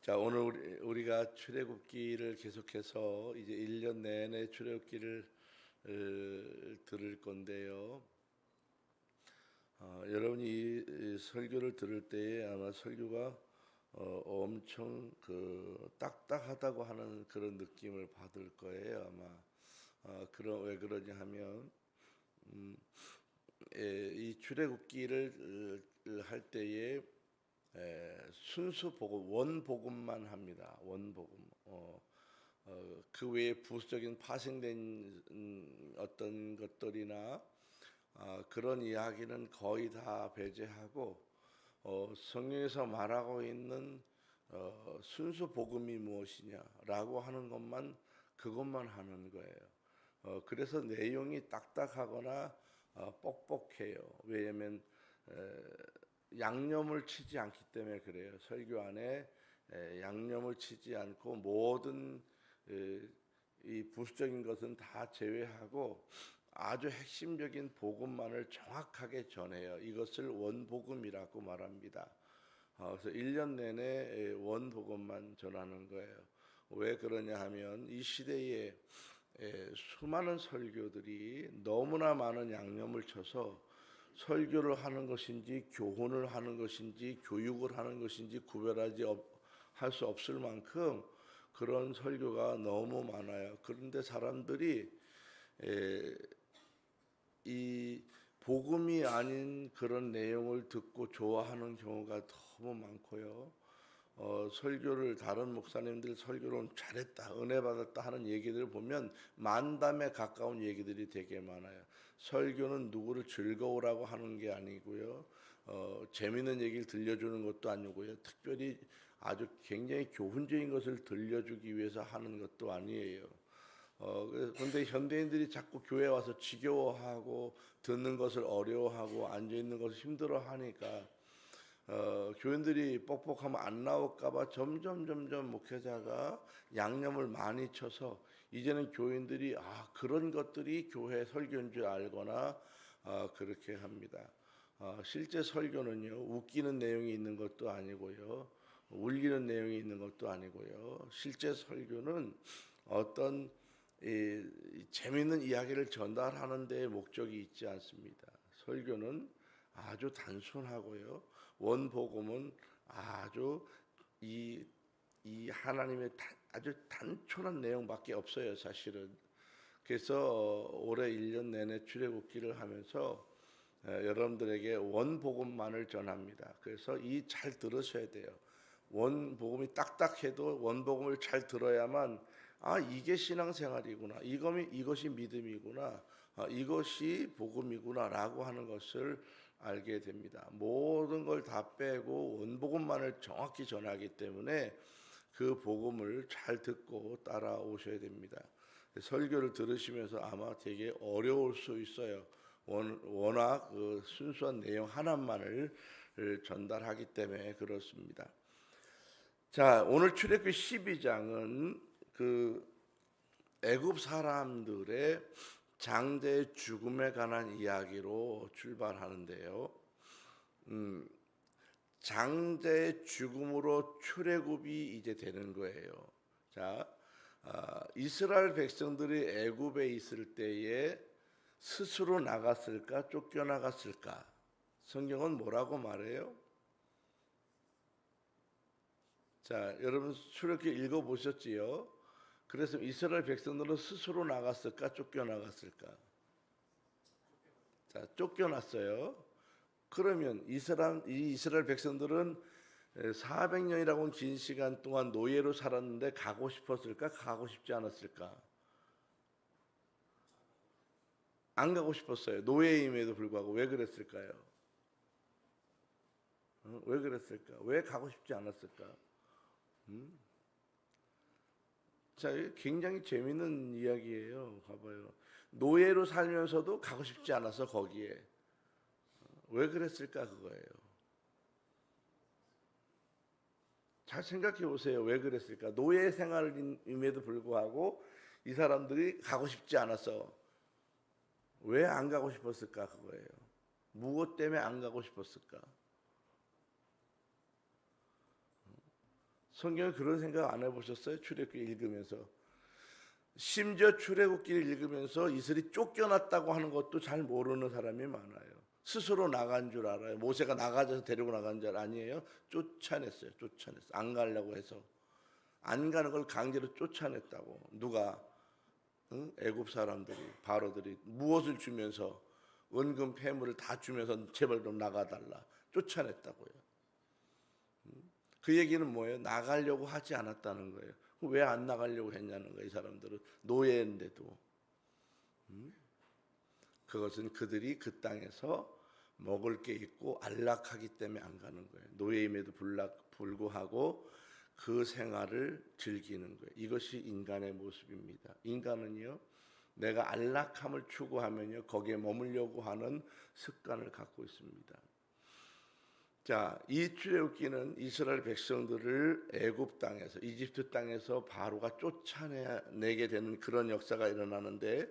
자, 오늘 우리가 출애굽기를 계속해서 이제 1년 내내 출애굽기를 들을 건데요. 여러분이 이 설교를 들을 때에 아마 설교가 엄청 딱딱하다고 하는 그런 느낌을 받을 거예요. 아마 왜 그러냐 하면 이 출애굽기를 할 때에 순수 복음, 원복음만 합니다. 원복음. 그 외에 부수적인 파생된 어떤 것들이나 그런 이야기는 거의 다 배제하고 성경에서 말하고 있는 순수 복음이 무엇이냐라고 하는 것만 그것만 하는 거예요. 그래서 내용이 딱딱하거나 뻑뻑해요. 왜냐하면 양념을 치지 않기 때문에 그래요. 설교 안에 양념을 치지 않고 모든 이 부수적인 것은 다 제외하고 아주 핵심적인 복음만을 정확하게 전해요. 이것을 원복음이라고 말합니다. 그래서 1년 내내 원복음만 전하는 거예요. 왜 그러냐 하면 이 시대에 수많은 설교들이 너무나 많은 양념을 쳐서 설교를 하는 것인지 교훈을 하는 것인지 교육을 하는 것인지 구별하지 할 수 없을 만큼 그런 설교가 너무 많아요. 그런데 사람들이 이 복음이 아닌 그런 내용을 듣고 좋아하는 경우가 너무 많고요. 설교를 다른 목사님들 설교를 잘했다, 은혜 받았다 하는 얘기들을 보면 만담에 가까운 얘기들이 되게 많아요. 설교는 누구를 즐거우라고 하는 게 아니고요, 재미있는 얘기를 들려주는 것도 아니고요, 특별히 아주 굉장히 교훈적인 것을 들려주기 위해서 하는 것도 아니에요. 그런데 현대인들이 자꾸 교회 와서 지겨워하고 듣는 것을 어려워하고 앉아 있는 것을 힘들어하니까 교인들이 뻑뻑하면 안 나올까봐 점점 목회자가 양념을 많이 쳐서 이제는 교인들이 그런 것들이 교회 설교인 줄 알거나 그렇게 합니다. 실제 설교는요, 웃기는 내용이 있는 것도 아니고요, 울리는 내용이 있는 것도 아니고요, 실제 설교는 어떤 재미있는 이야기를 전달하는 데 목적이 있지 않습니다. 설교는 아주 단순하고요, 원복음은 아주 이 하나님의 아주 단촐한 내용밖에 없어요, 사실은. 그래서 올해 1년 내내 출애굽기를 하면서 여러분들에게 원복음만을 전합니다. 그래서 잘 들으셔야 돼요. 원복음이 딱딱해도 원복음을 잘 들어야만 이게 신앙생활이구나, 이것이 믿음이구나, 이것이 복음이구나라고 하는 것을 알게 됩니다. 모든 걸 다 빼고 원복음만을 정확히 전하기 때문에 그 복음을 잘 듣고 따라오셔야 됩니다. 설교를 들으시면서 아마 되게 어려울 수 있어요. 워낙 그 순수한 내용 하나만을 전달하기 때문에 그렇습니다. 자, 오늘 출애굽기 12장은 그 애굽 사람들의 장자의 죽음에 관한 이야기로 출발하는데요. 장자의 죽음으로 출애굽이 이제 되는 거예요. 자, 이스라엘 백성들이 애굽에 있을 때에 스스로 나갔을까, 쫓겨나갔을까? 성경은 뭐라고 말해요? 자, 여러분 출애굽기 읽어보셨지요? 그래서 이스라엘 백성들은 스스로 나갔을까, 쫓겨나갔을까? 자, 쫓겨났어요. 그러면 이 이스라엘 백성들은 400년이라고 긴 시간 동안 노예로 살았는데 가고 싶었을까, 가고 싶지 않았을까? 안 가고 싶었어요. 노예임에도 불구하고. 왜 그랬을까요? 왜 그랬을까? 왜 가고 싶지 않았을까? 자, 굉장히 재밌는 이야기예요. 봐봐요. 노예로 살면서도 가고 싶지 않아서 거기에. 왜 그랬을까 그거예요. 잘 생각해 보세요. 왜 그랬을까? 노예 생활임에도 불구하고 이 사람들이 가고 싶지 않아서 왜 안 가고 싶었을까 그거예요. 무엇 때문에 안 가고 싶었을까? 성경에 그런 생각 안 해보셨어요? 출애굽기 읽으면서. 심지어 출애굽기를 읽으면서 이스라엘이 쫓겨났다고 하는 것도 잘 모르는 사람이 많아요. 스스로 나간 줄 알아요. 모세가 나가져서 데리고 나간 줄 아니에요. 쫓아냈어요. 쫓아냈어요. 안 가려고 해서. 안 가는 걸 강제로 쫓아냈다고. 누가? 응? 애굽 사람들이, 바로들이 무엇을 주면서, 은금 폐물을 다 주면서 제발 좀 나가달라. 쫓아냈다고요. 그 얘기는 뭐예요? 나가려고 하지 않았다는 거예요. 왜 안 나가려고 했냐는 거예요. 이 사람들은 노예인데도. 그것은 그들이 그 땅에서 먹을 게 있고 안락하기 때문에 안 가는 거예요. 노예임에도 불구하고 그 생활을 즐기는 거예요. 이것이 인간의 모습입니다. 인간은요, 내가 안락함을 추구하면요, 거기에 머물려고 하는 습관을 갖고 있습니다. 자, 이 출애굽기는 이스라엘 백성들을 애굽 땅에서, 이집트 땅에서 바로가 쫓아내게 되는 그런 역사가 일어나는데,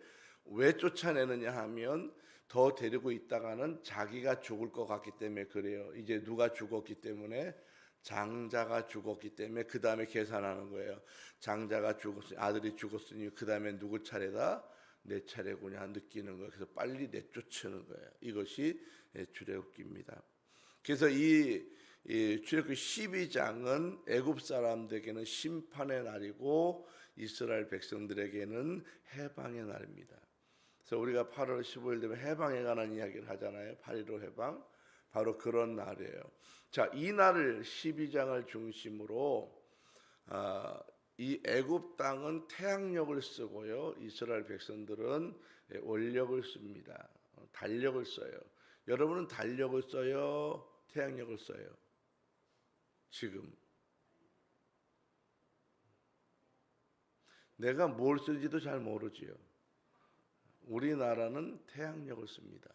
왜 쫓아내느냐 하면 더 데리고 있다가는 자기가 죽을 것 같기 때문에 그래요. 이제 누가 죽었기 때문에, 장자가 죽었기 때문에 그 다음에 계산하는 거예요. 장자가 죽었으니, 아들이 죽었으니 그 다음에 누구 차례다? 내 차례구나 느끼는 거예요. 그래서 빨리 내쫓는 거예요. 이것이 출애굽기입니다. 그래서 이 출애굽기 12장은 애굽 사람들에게는 심판의 날이고 이스라엘 백성들에게는 해방의 날입니다. 그래서 우리가 8월 15일 되면 해방에 관한 이야기를 하잖아요. 8.15 해방. 바로 그런 날이에요. 자, 이 날을 12장을 중심으로 이 애굽 땅은 태양력을 쓰고요. 이스라엘 백성들은 원력을 씁니다. 달력을 써요. 여러분은 달력을 써요? 태양력을 써요? 지금 내가 뭘 쓰는지도 잘 모르지요. 우리나라는 태양력을 씁니다.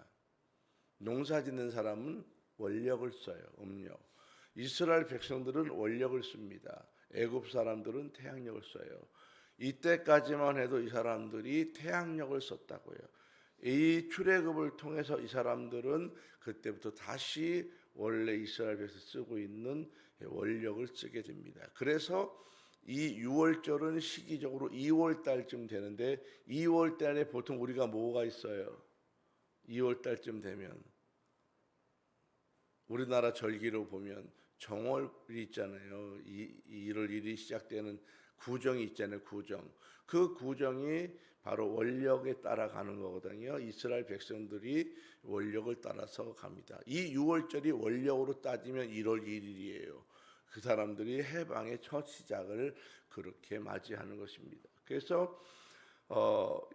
농사 짓는 사람은 원력을 써요. 음력. 이스라엘 백성들은 원력을 씁니다. 애굽 사람들은 태양력을 써요. 이때까지만 해도 이 사람들이 태양력을 썼다고요. 이 출애굽을 통해서 이 사람들은 그때부터 다시 원래 이스라엘 백성이 쓰고 있는 원력을 쓰게 됩니다. 그래서 이 6월절은 시기적으로 2월 달쯤 되는데 2월 달에 보통 우리가 뭐가 있어요? 2월 달쯤 되면 우리나라 절기로 보면 정월이 있잖아요. 1월 1일이 시작되는 구정이 있잖아요. 구정. 그 구정이 바로 원력에 따라가는 거거든요. 이스라엘 백성들이 원력을 따라서 갑니다. 이 6월절이 원력으로 따지면 1월 1일이에요. 그 사람들이 해방의 첫 시작을 그렇게 맞이하는 것입니다. 그래서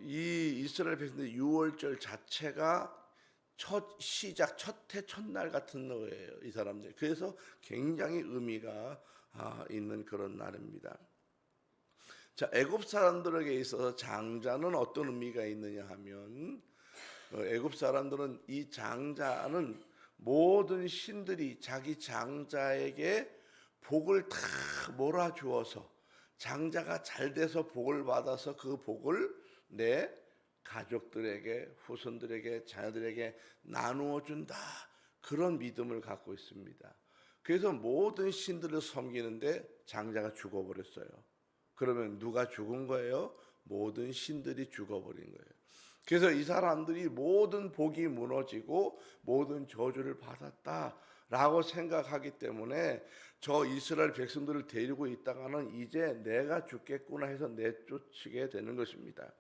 이 이스라엘 백성들 6월절 자체가 첫 시작, 첫 해, 첫날 같은 거예요. 이 사람들. 그래서 굉장히 의미가 있는 그런 날입니다. 자, 애굽 사람들에게 있어서 장자는 어떤 의미가 있느냐 하면 애굽 사람들은 이 장자는 모든 신들이 자기 장자에게 복을 다 몰아주어서 장자가 잘 돼서 복을 받아서 그 복을 내 가족들에게, 후손들에게, 자녀들에게 나누어 준다. 그런 믿음을 갖고 있습니다. 그래서 모든 신들을 섬기는데 장자가 죽어버렸어요. 그러면 누가 죽은 거예요? 모든 신들이 죽어버린 거예요. 그래서 이 사람들이 모든 복이 무너지고 모든 저주를 받았다라고 생각하기 때문에 저 이스라엘 백성들을 데리고 있다가는 이제 내가 죽겠구나 해서 내쫓게 되는 것입니다.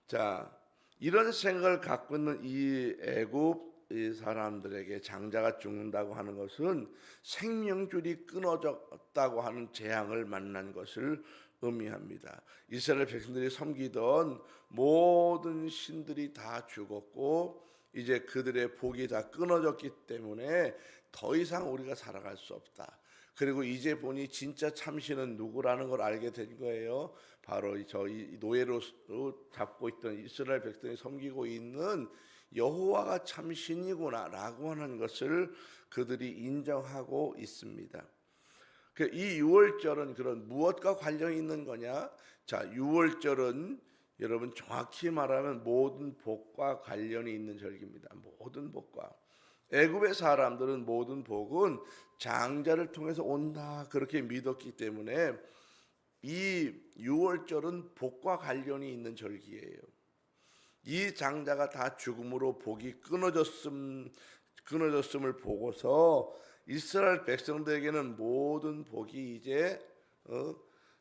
자, 이런 생각을 갖고 있는 이 애굽 이 사람들에게 장자가 죽는다고 하는 것은 생명줄이 끊어졌다고 하는 재앙을 만난 것을 의미합니다. 이스라엘 백성들이 섬기던 모든 신들이 다 죽었고 이제 그들의 복이 다 끊어졌기 때문에 더 이상 우리가 살아갈 수 없다. 그리고 이제 보니 진짜 참신은 누구라는 걸 알게 된 거예요. 바로 저희 노예로 잡고 있던 이스라엘 백성이 섬기고 있는 여호와가 참신이구나라고 하는 것을 그들이 인정하고 있습니다. 이 6월절은 그런 무엇과 관련이 있는 거냐? 자, 6월절은 여러분 정확히 말하면 모든 복과 관련이 있는 절기입니다. 모든 복과. 애굽의 사람들은 모든 복은 장자를 통해서 온다 그렇게 믿었기 때문에 이 유월절은 복과 관련이 있는 절기예요. 이 장자가 다 죽음으로 복이 끊어졌음을 보고서 이스라엘 백성들에게는 모든 복이 이제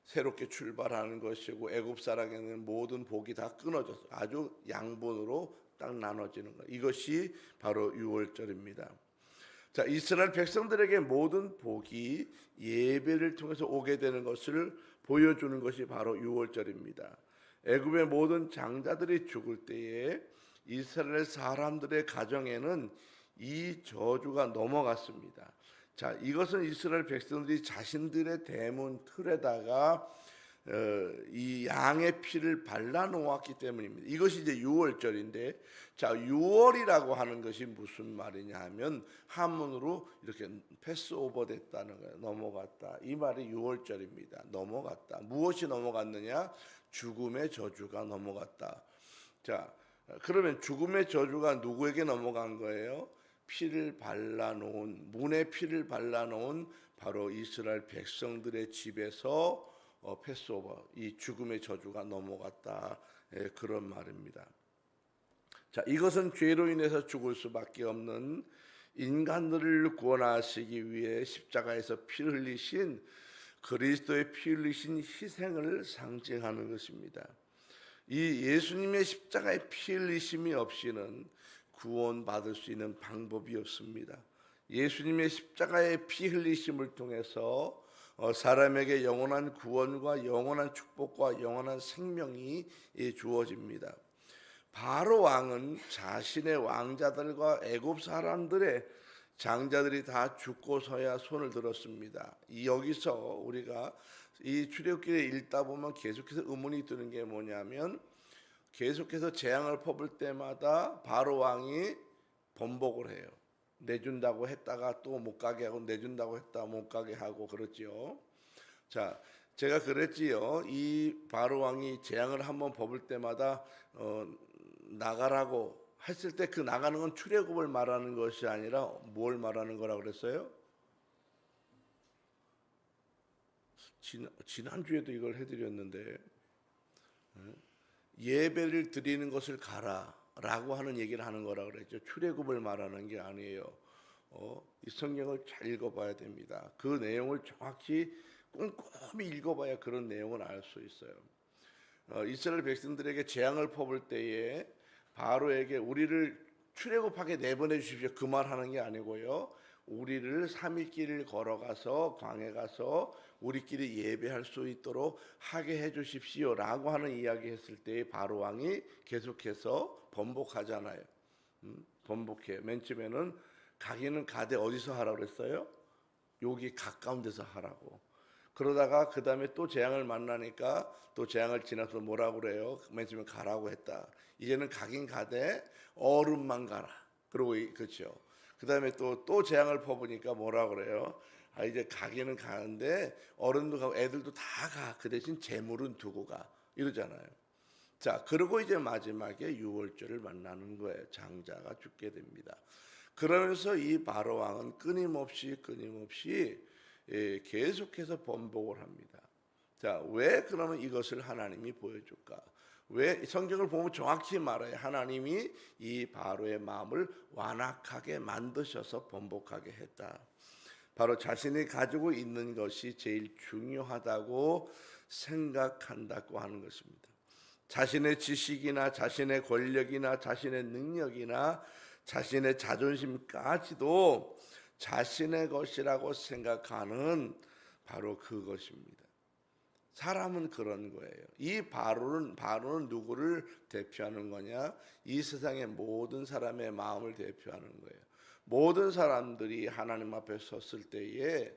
새롭게 출발하는 것이고 애굽 사람에게는 모든 복이 다 끊어져서 아주 양분으로 딱 나눠지는 것. 이것이 바로 유월절입니다. 자, 이스라엘 백성들에게 모든 복이 예배를 통해서 오게 되는 것을 보여주는 것이 바로 유월절입니다. 애굽의 모든 장자들이 죽을 때에 이스라엘 사람들의 가정에는 이 저주가 넘어갔습니다. 자, 이것은 이스라엘 백성들이 자신들의 대문 틀에다가 이 양의 피를 발라 놓았기 때문입니다. 이것이 이제 유월절인데, 자, 유월이라고 하는 것이 무슨 말이냐 하면 한문으로 이렇게 패스오버 됐다는 거예요. 넘어갔다. 이 말이 유월절입니다. 넘어갔다. 무엇이 넘어갔느냐? 죽음의 저주가 넘어갔다. 자, 그러면 죽음의 저주가 누구에게 넘어간 거예요? 피를 발라놓은, 문에 피를 발라놓은 바로 이스라엘 백성들의 집에서 패스오버, 이 죽음의 저주가 넘어갔다. 그런 말입니다. 자, 이것은 죄로 인해서 죽을 수밖에 없는 인간들을 구원하시기 위해 십자가에서 피 흘리신 그리스도의 피 흘리신 희생을 상징하는 것입니다. 이 예수님의 십자가의 피 흘리심이 없이는 구원받을 수 있는 방법이 없습니다. 예수님의 십자가의 피 흘리심을 통해서 사람에게 영원한 구원과 영원한 축복과 영원한 생명이 주어집니다. 바로 왕은 자신의 왕자들과 애굽 사람들의 장자들이 다 죽고서야 손을 들었습니다. 여기서 우리가 이 출애굽기를 읽다 보면 계속해서 의문이 드는 게 뭐냐면, 계속해서 재앙을 퍼볼 때마다 바로 왕이 번복을 해요. 내준다고 했다가 또 못 가게 하고, 내준다고 했다가 못 가게 하고 그렇지요. 자, 제가 그랬지요. 이 바로 왕이 재앙을 한번 퍼볼 때마다 나가라고 했을 때 그 나가는 건 출애굽을 말하는 것이 아니라 뭘 말하는 거라고 그랬어요? 지난주에도 이걸 해드렸는데, 예배를 드리는 것을 가라라고 하는 얘기를 하는 거라고 그랬죠. 출애굽을 말하는 게 아니에요. 이 성경을 잘 읽어봐야 됩니다. 그 내용을 정확히 꼼꼼히 읽어봐야 그런 내용을 알 수 있어요. 이스라엘 백성들에게 재앙을 퍼볼 때에 바로에게 우리를 출애굽하게 내보내 주십시오, 그 말 하는 게 아니고요. 우리를 3일 길을 걸어가서 광에 가서 우리끼리 예배할 수 있도록 하게 해 주십시오라고 하는 이야기 했을 때 바로 왕이 계속해서 번복하잖아요. 번복해요. 맨 처음에는 가기는 가되 어디서 하라고 그랬어요? 여기 가까운 데서 하라고. 그러다가 그 다음에 또 재앙을 만나니까 또 재앙을 지나서 뭐라고 그래요? 맨 처음에 가라고 했다. 이제는 가긴 가되 얼음만 가라. 그러고 그렇죠. 그 다음에 또 재앙을 퍼보니까 뭐라고 그래요? 이제 가기는 가는데 어른도 가고 애들도 다 가. 그 대신 재물은 두고 가. 이러잖아요. 자, 그리고 이제 마지막에 유월절을 만나는 거예요. 장자가 죽게 됩니다. 그러면서 이 바로 왕은 끊임없이 계속해서 번복을 합니다. 자, 왜 그러면 이것을 하나님이 보여줄까? 왜 성경을 보면 정확히 말해요. 하나님이 이 바로의 마음을 완악하게 만드셔서 번복하게 했다. 바로 자신이 가지고 있는 것이 제일 중요하다고 생각한다고 하는 것입니다. 자신의 지식이나 자신의 권력이나 자신의 능력이나 자신의 자존심까지도 자신의 것이라고 생각하는 바로 그것입니다. 사람은 그런 거예요. 이 바로는 누구를 대표하는 거냐? 이 세상의 모든 사람의 마음을 대표하는 거예요. 모든 사람들이 하나님 앞에 섰을 때에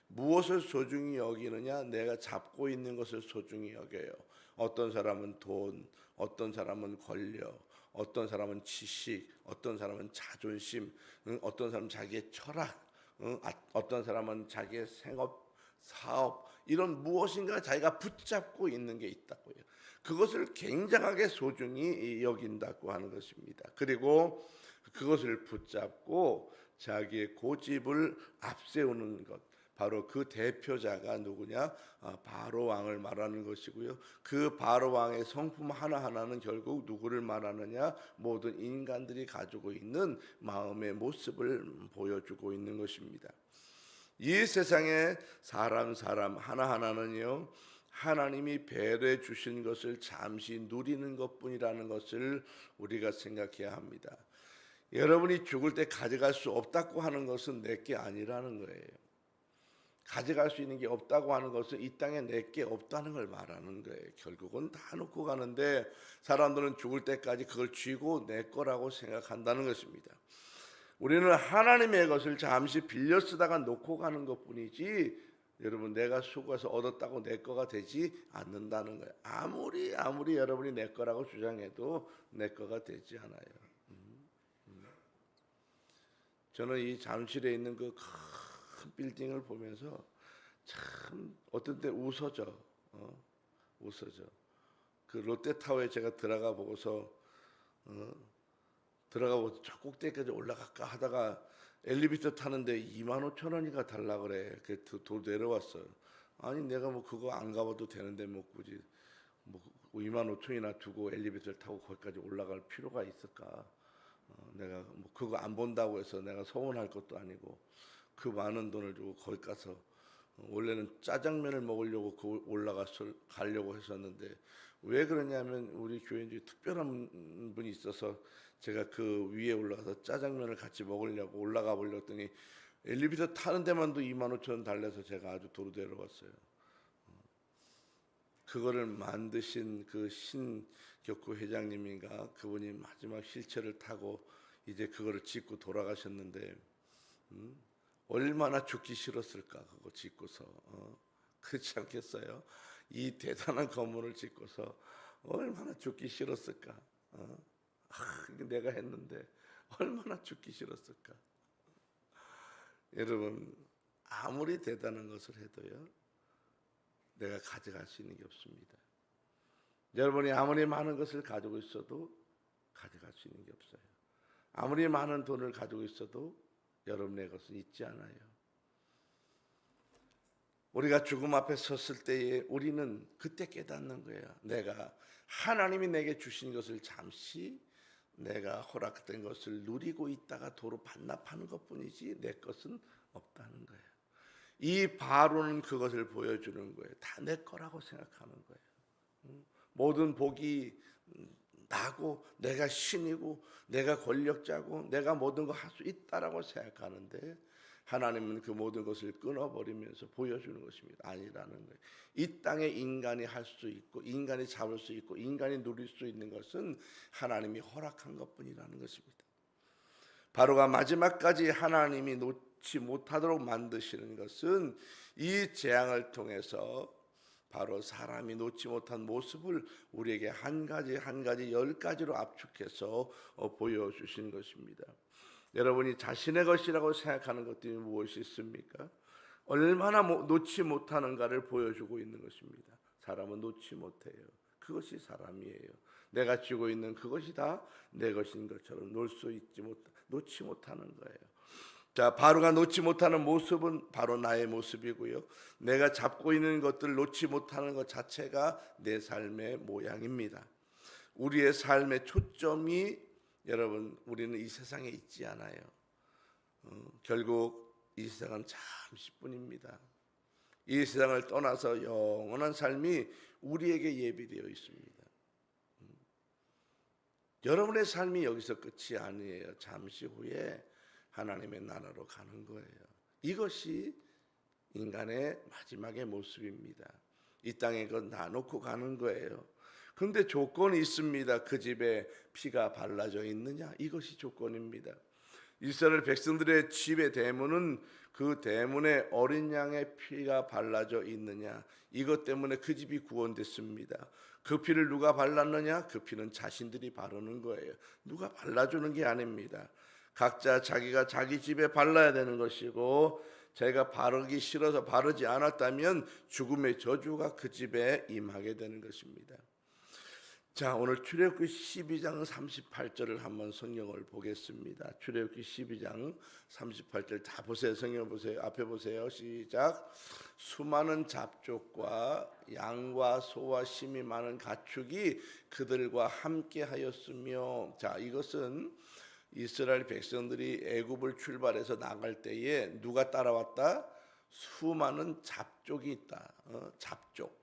무엇을 소중히 여기느냐? 내가 잡고 있는 것을 소중히 여겨요. 어떤 사람은 돈, 어떤 사람은 권력, 어떤 사람은 지식, 어떤 사람은 자존심, 어떤 사람은 자기의 철학, 어떤 사람은 자기의 생업, 사업, 이런 무엇인가 자기가 붙잡고 있는 게 있다고요. 그것을 굉장하게 소중히 여긴다고 하는 것입니다. 그리고 그것을 붙잡고 자기의 고집을 앞세우는 것, 바로 그 대표자가 누구냐? 바로 왕을 말하는 것이고요. 그 바로 왕의 성품 하나하나는 결국 누구를 말하느냐? 모든 인간들이 가지고 있는 마음의 모습을 보여주고 있는 것입니다. 이 세상에 사람 하나하나는요, 하나님이 배려해 주신 것을 잠시 누리는 것뿐이라는 것을 우리가 생각해야 합니다. 여러분이 죽을 때 가져갈 수 없다고 하는 것은 내게 아니라는 거예요. 가져갈 수 있는 게 없다고 하는 것은 이 땅에 내게 없다는 걸 말하는 거예요. 결국은 다 놓고 가는데 사람들은 죽을 때까지 그걸 쥐고 내 거라고 생각한다는 것입니다. 우리는 하나님의 것을 잠시 빌려 쓰다가 놓고 가는 것뿐이지, 여러분, 내가 수고해서 얻었다고 내 거가 되지 않는다는 거예요. 아무리 여러분이 내 거라고 주장해도 내 거가 되지 않아요. 저는 이 잠실에 있는 그 큰 빌딩을 보면서 참 어떤 때 웃어져. 그 롯데타워에 제가 들어가 보고서 저 꼭대기까지 올라갈까 하다가 엘리베이터 타는데 25,000원이가 달라 그래. 도 내려왔어요. 아니 내가 뭐 그거 안 가봐도 되는데 뭐 굳이 뭐 25,000원이나 두고 엘리베이터를 타고 거기까지 올라갈 필요가 있을까? 내가 뭐 그거 안 본다고 해서 내가 서운할 것도 아니고 그 많은 돈을 주고 거기 가서 원래는 짜장면을 먹으려고 가려고 했었는데, 왜 그러냐면 우리 교회 중에 특별한 분이 있어서 제가 그 위에 올라가서 짜장면을 같이 먹으려고 올라가 보려고 했더니 엘리베이터 타는 데만도 25,000원 달래서 제가 아주 도로 데려왔어요. 그거를 만드신 그 신격구 회장님인가 그분이 마지막 휠체어를 타고 이제 그거를 짓고 돌아가셨는데 얼마나 죽기 싫었을까. 그거 짓고서 그렇지 않겠어요? 이 대단한 건물을 짓고서 얼마나 죽기 싫었을까. 내가 했는데 얼마나 죽기 싫었을까. 여러분, 아무리 대단한 것을 해도요, 내가 가져갈 수 있는 게 없습니다. 여러분이 아무리 많은 것을 가지고 있어도 가져갈 수 있는 게 없어요. 아무리 많은 돈을 가지고 있어도 여러분의 것은 있지 않아요. 우리가 죽음 앞에 섰을 때에 우리는 그때 깨닫는 거예요. 내가 하나님이 내게 주신 것을 잠시 내가 허락된 것을 누리고 있다가 도로 반납하는 것뿐이지 내 것은 없다는 거예요. 이 바로는 그것을 보여주는 거예요. 다 내 거라고 생각하는 거예요. 모든 복이 나고 내가 신이고 내가 권력자고 내가 모든 거 할 수 있다라고 생각하는데, 하나님은 그 모든 것을 끊어버리면서 보여주는 것입니다. 아니라는 거예요. 이 땅에 인간이 할 수 있고 인간이 잡을 수 있고 인간이 누릴 수 있는 것은 하나님이 허락한 것뿐이라는 것입니다. 바로가 마지막까지 하나님이 놓지 못하도록 만드시는 것은 이 재앙을 통해서 바로 사람이 놓지 못한 모습을 우리에게 한 가지 10가지로 압축해서 보여주신 것입니다. 여러분이 자신의 것이라고 생각하는 것들이 무엇이 있습니까? 얼마나 놓지 못하는가를 보여주고 있는 것입니다. 사람은 놓지 못해요. 그것이 사람이에요. 내가 쥐고 있는 그것이 다 내 것인 것처럼 놓지 못하는 거예요. 자, 바로가 놓지 못하는 모습은 바로 나의 모습이고요. 내가 잡고 있는 것들을 놓지 못하는 것 자체가 내 삶의 모양입니다. 우리의 삶의 초점이, 여러분, 우리는 이 세상에 있지 않아요. 결국 이 세상은 잠시뿐입니다. 이 세상을 떠나서 영원한 삶이 우리에게 예비되어 있습니다. 여러분의 삶이 여기서 끝이 아니에요. 잠시 후에 하나님의 나라로 가는 거예요. 이것이 인간의 마지막의 모습입니다. 이 땅에 그걸 놔놓고 가는 거예요. 그런데 조건이 있습니다. 그 집에 피가 발라져 있느냐? 이것이 조건입니다. 이스라엘 백성들의 집의 대문은 그 대문에 어린 양의 피가 발라져 있느냐? 이것 때문에 그 집이 구원됐습니다. 그 피를 누가 발랐느냐? 그 피는 자신들이 바르는 거예요. 누가 발라주는 게 아닙니다. 각자 자기가 자기 집에 발라야 되는 것이고, 자기가 바르기 싫어서 바르지 않았다면 죽음의 저주가 그 집에 임하게 되는 것입니다. 자, 오늘 출애굽기 12장 38절을 한번 성경을 보겠습니다. 출애굽기 12장 38절 다 보세요. 성경 보세요. 앞에 보세요. 시작. 수많은 잡족과 양과 소와 심이 많은 가축이 그들과 함께 하였으며, 자, 이것은 이스라엘 백성들이 애굽을 출발해서 나갈 때에 누가 따라왔다? 수많은 잡족이 있다. 잡족.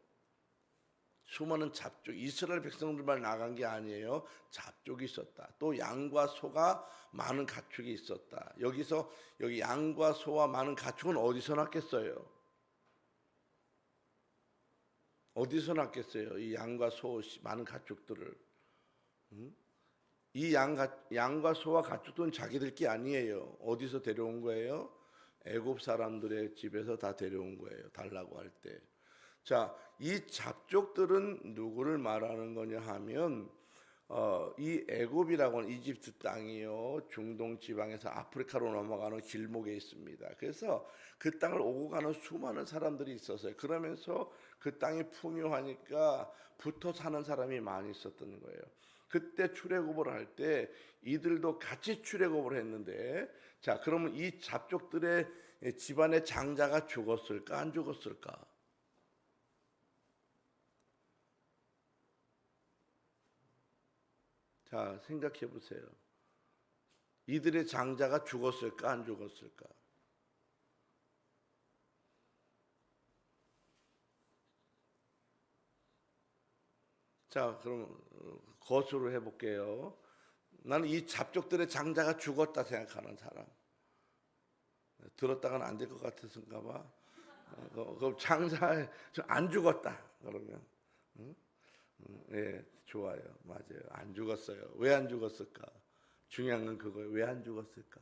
수많은 잡족, 이스라엘 백성들만 나간 게 아니에요. 잡족이 있었다. 또 양과 소가 많은 가축이 있었다. 여기 양과 소와 많은 가축은 어디서 났겠어요? 어디서 났겠어요? 이 양과 소 많은 가축들을. 이 양과 소와 가축들은 자기들 게 아니에요. 어디서 데려온 거예요? 애굽 사람들의 집에서 다 데려온 거예요. 달라고 할 때. 자, 이 잡족들은 누구를 말하는 거냐 하면 이 애굽이라고 하는 이집트 땅이요, 중동 지방에서 아프리카로 넘어가는 길목에 있습니다. 그래서 그 땅을 오고 가는 수많은 사람들이 있었어요. 그러면서 그 땅이 풍요하니까 붙어 사는 사람이 많이 있었던 거예요. 그때 출애굽을 할 때 이들도 같이 출애굽을 했는데, 자, 그러면 이 잡족들의 집안의 장자가 죽었을까 안 죽었을까? 자, 생각해 보세요. 이들의 장자가 죽었을까 안 죽었을까? 자, 그럼 거수를 해볼게요. 나는 이 잡족들의 장자가 죽었다 생각하는 사람. 들었다가는 안 될 것 같아서인가 봐. 그럼 장자 안 죽었다 그러면, 예, 좋아요. 맞아요. 안 죽었어요. 왜 안 죽었을까? 중요한 건 그거예요. 왜 안 죽었을까?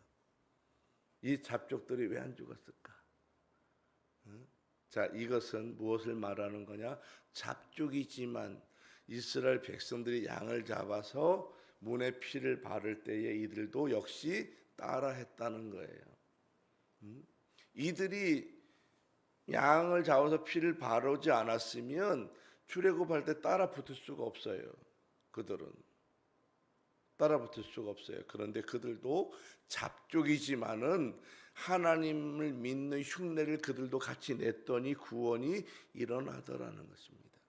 이 잡족들이 왜 안 죽었을까? 자, 이것은 무엇을 말하는 거냐? 잡족이지만 이스라엘 백성들이 양을 잡아서 문에 피를 바를 때에 이들도 역시 따라 했다는 거예요. 이들이 양을 잡아서 피를 바르지 않았으면 출애굽할 때 따라 붙을 수가 없어요. 그들은 따라 붙을 수가 없어요. 그런데 그들도 잡족이지만은 하나님을 믿는 흉내를 그들도 같이 냈더니 구원이 일어나더라는 것입니다.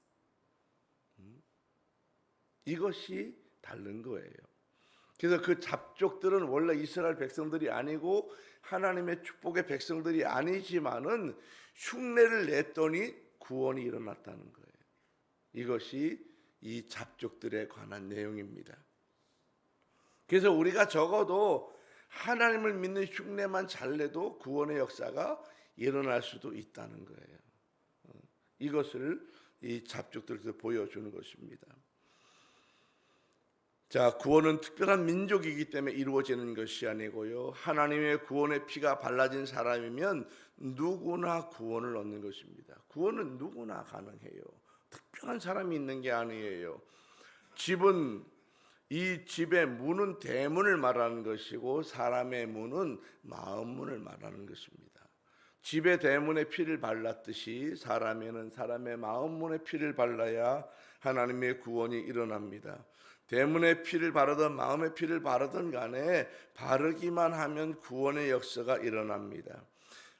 이것이 다른 거예요. 그래서 그 잡족들은 원래 이스라엘 백성들이 아니고 하나님의 축복의 백성들이 아니지만은 흉내를 냈더니 구원이 일어났다는 거예요. 이것이 이 잡족들에 관한 내용입니다. 그래서 우리가 적어도 하나님을 믿는 흉내만 잘 내도 구원의 역사가 일어날 수도 있다는 거예요. 이것을 이 잡족들에서 보여주는 것입니다. 자, 구원은 특별한 민족이기 때문에 이루어지는 것이 아니고요, 하나님의 구원의 피가 발라진 사람이면 누구나 구원을 얻는 것입니다. 구원은 누구나 가능해요. 특별한 사람이 있는 게 아니에요. 이 집의 문은 대문을 말하는 것이고 사람의 문은 마음 문을 말하는 것입니다. 집의 대문에 피를 발랐듯이 사람에는 사람의 마음 문에 피를 발라야 하나님의 구원이 일어납니다. 대문에 피를 바르든 마음에 피를 바르든 간에 바르기만 하면 구원의 역사가 일어납니다.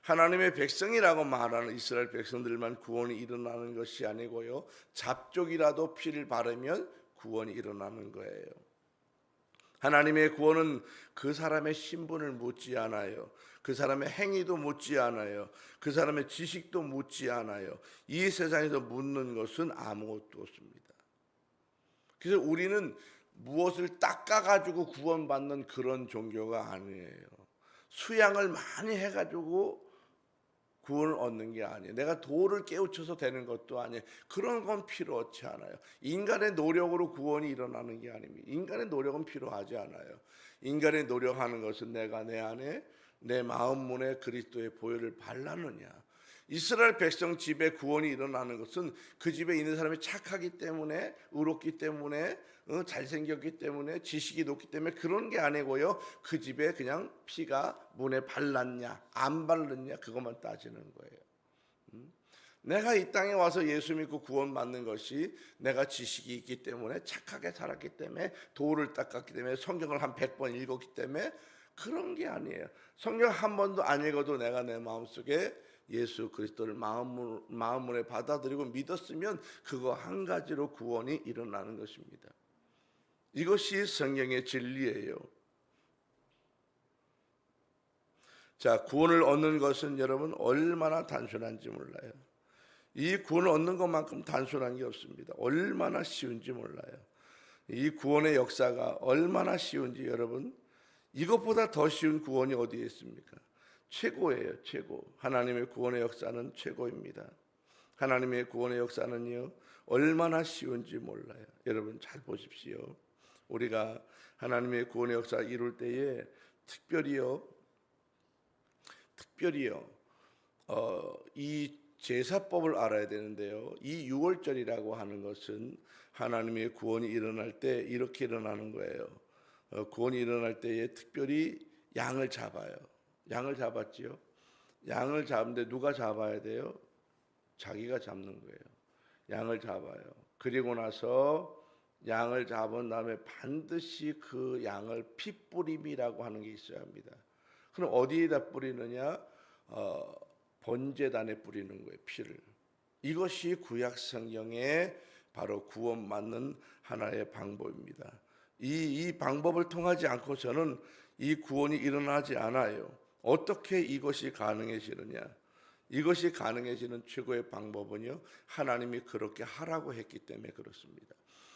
하나님의 백성이라고 말하는 이스라엘 백성들만 구원이 일어나는 것이 아니고요, 잡족이라도 피를 바르면 구원이 일어나는 거예요. 하나님의 구원은 그 사람의 신분을 묻지 않아요. 그 사람의 행위도 묻지 않아요. 그 사람의 지식도 묻지 않아요. 이 세상에서 묻는 것은 아무것도 없습니다. 그래서 우리는 무엇을 닦아가지고 구원받는 그런 종교가 아니에요. 수양을 많이 해가지고 구원을 얻는 게 아니에요. 내가 도를 깨우쳐서 되는 것도 아니에요. 그런 건 필요하지 않아요. 인간의 노력으로 구원이 일어나는 게 아닙니다. 인간의 노력은 필요하지 않아요. 인간의 노력하는 것은 내가 내 안에 내 마음 문에 그리스도의 보혈을 발랐느냐. 이스라엘 백성 집에 구원이 일어나는 것은 그 집에 있는 사람이 착하기 때문에, 의롭기 때문에, 잘생겼기 때문에, 지식이 높기 때문에 그런 게 아니고요, 그 집에 그냥 피가 문에 발랐냐 안 발랐냐 그것만 따지는 거예요. 내가 이 땅에 와서 예수 믿고 구원받는 것이 내가 지식이 있기 때문에, 착하게 살았기 때문에, 도를 닦았기 때문에, 성경을 한 100번 읽었기 때문에 그런 게 아니에요. 성경 한 번도 안 읽어도 내가 내 마음속에 예수 그리스도를 마음으로 받아들이고 믿었으면 그거 한 가지로 구원이 일어나는 것입니다. 이것이 성경의 진리예요. 자, 구원을 얻는 것은 여러분 얼마나 단순한지 몰라요. 이 구원을 얻는 것만큼 단순한 게 없습니다. 얼마나 쉬운지 몰라요. 이 구원의 역사가 얼마나 쉬운지 여러분, 이것보다 더 쉬운 구원이 어디에 있습니까? 최고예요, 최고. 하나님의 구원의 역사는 최고입니다. 하나님의 구원의 역사는요, 얼마나 쉬운지 몰라요. 여러분 잘 보십시오. 우리가 하나님의 구원의 역사를 이룰 때에 특별히요, 이 제사법을 알아야 되는데요. 이 유월절이라고 하는 것은 하나님의 구원이 일어날 때 이렇게 일어나는 거예요. 구원이 일어날 때에 특별히 양을 잡아요. 양을 잡았지요. 양을 잡는데 누가 잡아야 돼요? 자기가 잡는 거예요. 양을 잡아요. 그리고 나서 양을 잡은 다음에 반드시 그 양을 피뿌림이라고 하는 게 있어야 합니다. 그럼 어디에다 뿌리느냐? 번제단에 뿌리는 거예요. 피를. 이것이 구약 성경의 바로 구원받는 하나의 방법입니다. 이 방법을 통하지 않고서는 이 구원이 일어나지 않아요. 어떻게 이것이 가능해지느냐? 이것이 가능해지는 최고의 방법은요, 하나님이 그렇게 하라고 했기 때문에 그렇습니다.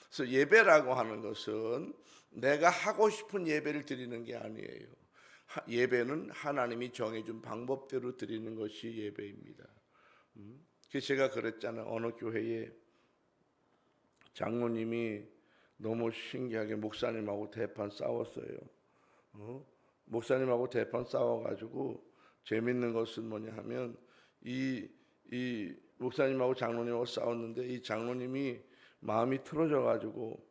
그래서 예배라고 하는 것은 내가 하고 싶은 예배를 드리는 게 아니에요. 예배는 하나님이 정해준 방법대로 드리는 것이 예배입니다. 그래서 제가 그랬잖아요. 어느 교회에 장로님이 너무 신기하게 목사님하고 대판 싸웠어요. 목사님하고 대판 싸워가지고 재밌는 것은 뭐냐 하면 이 목사님하고 장로님하고 싸웠는데 이 장로님이 마음이 틀어져가지고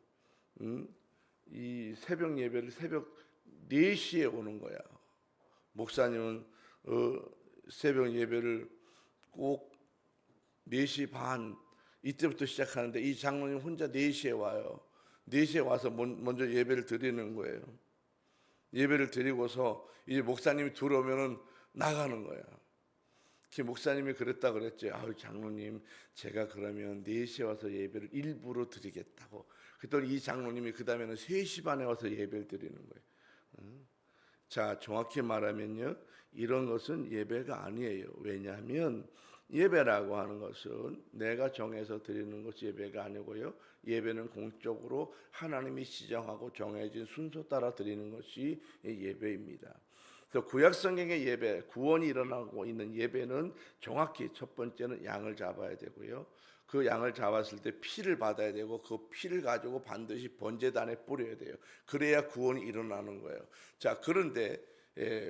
이 새벽 예배를 새벽 4시에 오는 거야. 목사님은 새벽 예배를 꼭 4시 반 이때부터 시작하는데 이 장로님 혼자 4시에 와요. 4시에 와서 먼저 예배를 드리는 거예요. 예배를 드리고서 이제 목사님이 들어오면은 나가는 거야. 목사님이 그랬다 그랬지. 아유 장로님, 제가 그러면 4시에 와서 예배를 일부러 드리겠다고. 그랬더니 이 장로님이 그 다음에는 3시 반에 와서 예배를 드리는 거예요. 자, 정확히 말하면요, 이런 것은 예배가 아니에요. 왜냐하면 예배라고 하는 것은 내가 정해서 드리는 것이 예배가 아니고요, 예배는 공적으로 하나님이 지정하고 정해진 순서 따라 드리는 것이 예배입니다. 그래서 구약 성경의 예배, 구원이 일어나고 있는 예배는 정확히 첫 번째는 양을 잡아야 되고요, 그 양을 잡았을 때 피를 받아야 되고 그 피를 가지고 반드시 번제단에 뿌려야 돼요. 그래야 구원이 일어나는 거예요. 자, 그런데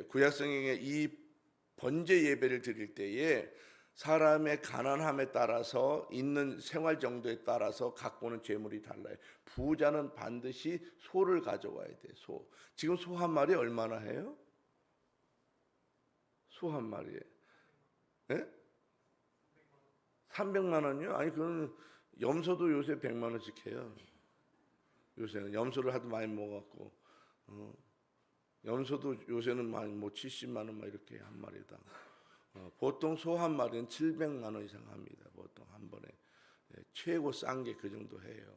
구약 성경의 이 번제 예배를 드릴 때에 사람의 가난함에 따라서 있는 생활 정도에 따라서 갖고 오는 재물이 달라요. 부자는 반드시 소를 가져와야 돼요. 소. 지금 소 한 마리 얼마나 해요? 소 한 마리에 300만 원이요? 아니 그건 염소도 요새 100만 원씩 해요. 요새는 염소를 하도 많이 먹어갖고 염소도 요새는 많이 뭐 70만 원 막 이렇게 한 마리당. 보통 소 한 마리는 700만 원 이상 합니다. 보통 한 번에. 최고 싼 게 그 정도 해요.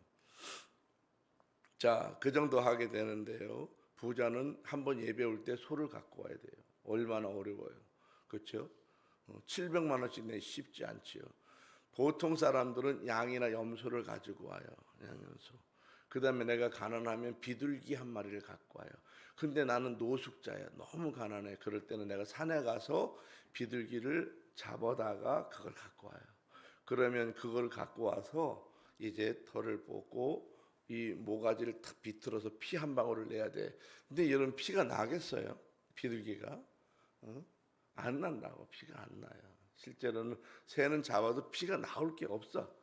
자, 그 정도 하게 되는데요, 부자는 한 번 예배 올 때 소를 갖고 와야 돼요. 얼마나 어려워요. 그렇죠? 700만 원씩 내 쉽지 않지요. 보통 사람들은 양이나 염소를 가지고 와요. 양염소. 그 다음에 내가 가난하면 비둘기 한 마리를 갖고 와요. 근데 나는 노숙자야. 너무 가난해. 그럴 때는 내가 산에 가서 비둘기를 잡아다가 그걸 갖고 와요. 그러면 그걸 갖고 와서 이제 털을 뽑고 이 모가지를 탁 비틀어서 피 한 방울을 내야 돼. 근데 여러분 피가 나겠어요? 비둘기가? 안 난다고. 피가 안 나요. 실제로는 새는 잡아도 피가 나올 게 없어.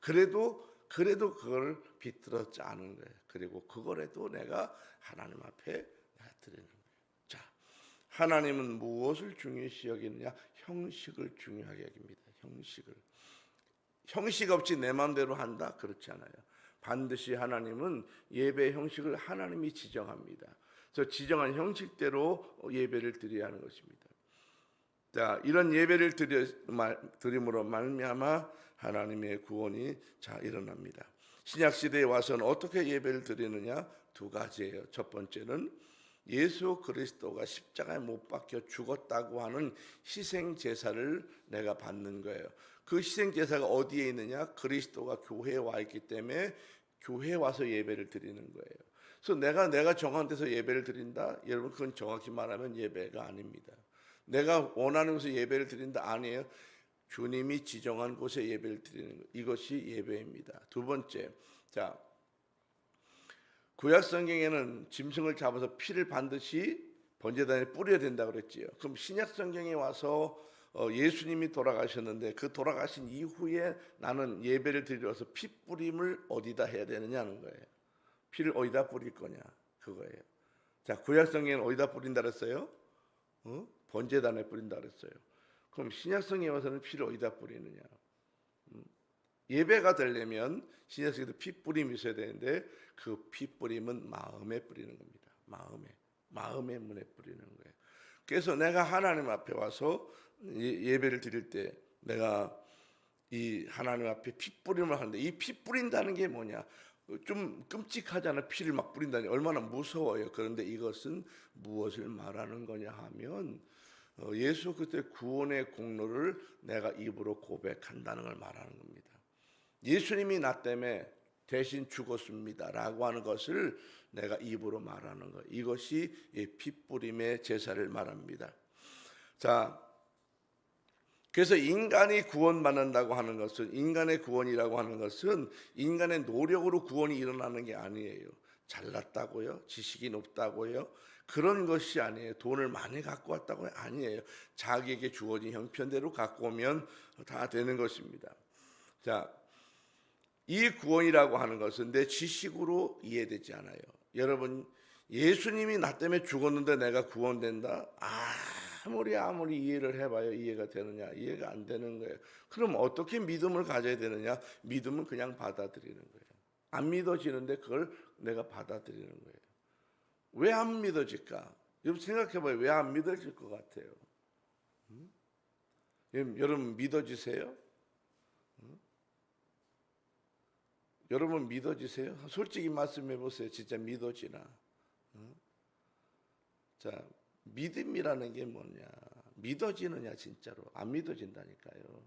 그래도 그걸 비틀어 짜는 거예요. 그리고 그거라도 내가 하나님 앞에 드리는 거예요. 자, 하나님은 무엇을 중요시 여기느냐? 형식을 중요하게 여깁니다. 형식 없이 내 마음대로 한다? 그렇지 않아요. 반드시 하나님은 예배 형식을 하나님이 지정합니다. 그래서 지정한 형식대로 예배를 드려야 하는 것입니다. 자, 이런 예배를 드림으로 말미암아 하나님의 구원이 일어납니다. 신약 시대에 와서는 어떻게 예배를 드리느냐? 두 가지예요. 첫 번째는 예수 그리스도가 십자가에 못 박혀 죽었다고 하는 희생 제사를 내가 받는 거예요. 그 희생 제사가 어디에 있느냐? 그리스도가 교회에 와 있기 때문에 교회에 와서 예배를 드리는 거예요. 그래서 내가 정한 데서 예배를 드린다? 여러분, 그건 정확히 말하면 예배가 아닙니다. 내가 원하는 곳에 예배를 드린다? 아니에요. 주님이 지정한 곳에 예배를 드리는 것, 이것이 예배입니다. 두 번째, 자, 구약 성경에는 짐승을 잡아서 피를 반드시 번제단에 뿌려야 된다고 그랬지요. 그럼 신약 성경에 와서 예수님이 돌아가셨는데 그 돌아가신 이후에 나는 예배를 드리러서 피 뿌림을 어디다 해야 되느냐는 거예요. 피를 어디다 뿌릴 거냐, 그거예요. 자, 구약 성경에는 어디다 뿌린다 그랬어요? 번제단에 뿌린다 그랬어요. 그럼 신약 성경에 와서는 피를 어디다 뿌리느냐? 예배가 되려면 신약 성경에도 피 뿌림이 있어야 되는데 그 피 뿌림은 마음에 뿌리는 겁니다. 마음의 문에 뿌리는 거예요. 그래서 내가 하나님 앞에 와서 예배를 드릴 때 내가 이 하나님 앞에 피 뿌림을 하는데 이 피 뿌린다는 게 뭐냐? 좀 끔찍하잖아요. 피를 막 뿌린다니 얼마나 무서워요. 그런데 이것은 무엇을 말하는 거냐 하면 예수 그리스도의 구원의 공로를 내가 입으로 고백한다는 걸 말하는 겁니다. 예수님이 나 때문에 대신 죽었습니다라고 하는 것을 내가 입으로 말하는 것, 이것이 피 뿌림의 제사를 말합니다. 자, 그래서 인간이 구원받는다고 하는 것은, 인간의 구원이라고 하는 것은 인간의 노력으로 구원이 일어나는 게 아니에요. 잘났다고요? 지식이 높다고요? 그런 것이 아니에요. 돈을 많이 갖고 왔다고요? 아니에요. 자기에게 주어진 형편대로 갖고 오면 다 되는 것입니다. 자, 이 구원이라고 하는 것은 내 지식으로 이해되지 않아요. 여러분, 예수님이 나 때문에 죽었는데 내가 구원된다? 아무리 이해를 해봐요. 이해가 되느냐? 이해가 안 되는 거예요. 그럼 어떻게 믿음을 가져야 되느냐? 믿음은 그냥 받아들이는 거예요. 안 믿어지는데 그걸 내가 받아들이는 거예요. 왜 안 믿어질까? 여러분 생각해봐요. 왜 안 믿어질 것 같아요? 여러분 믿어지세요? 여러분 믿어지세요? 솔직히 말씀해 보세요. 진짜 믿어지나? 자, 믿음이라는 게 뭐냐? 믿어지느냐 진짜로? 안 믿어진다니까요.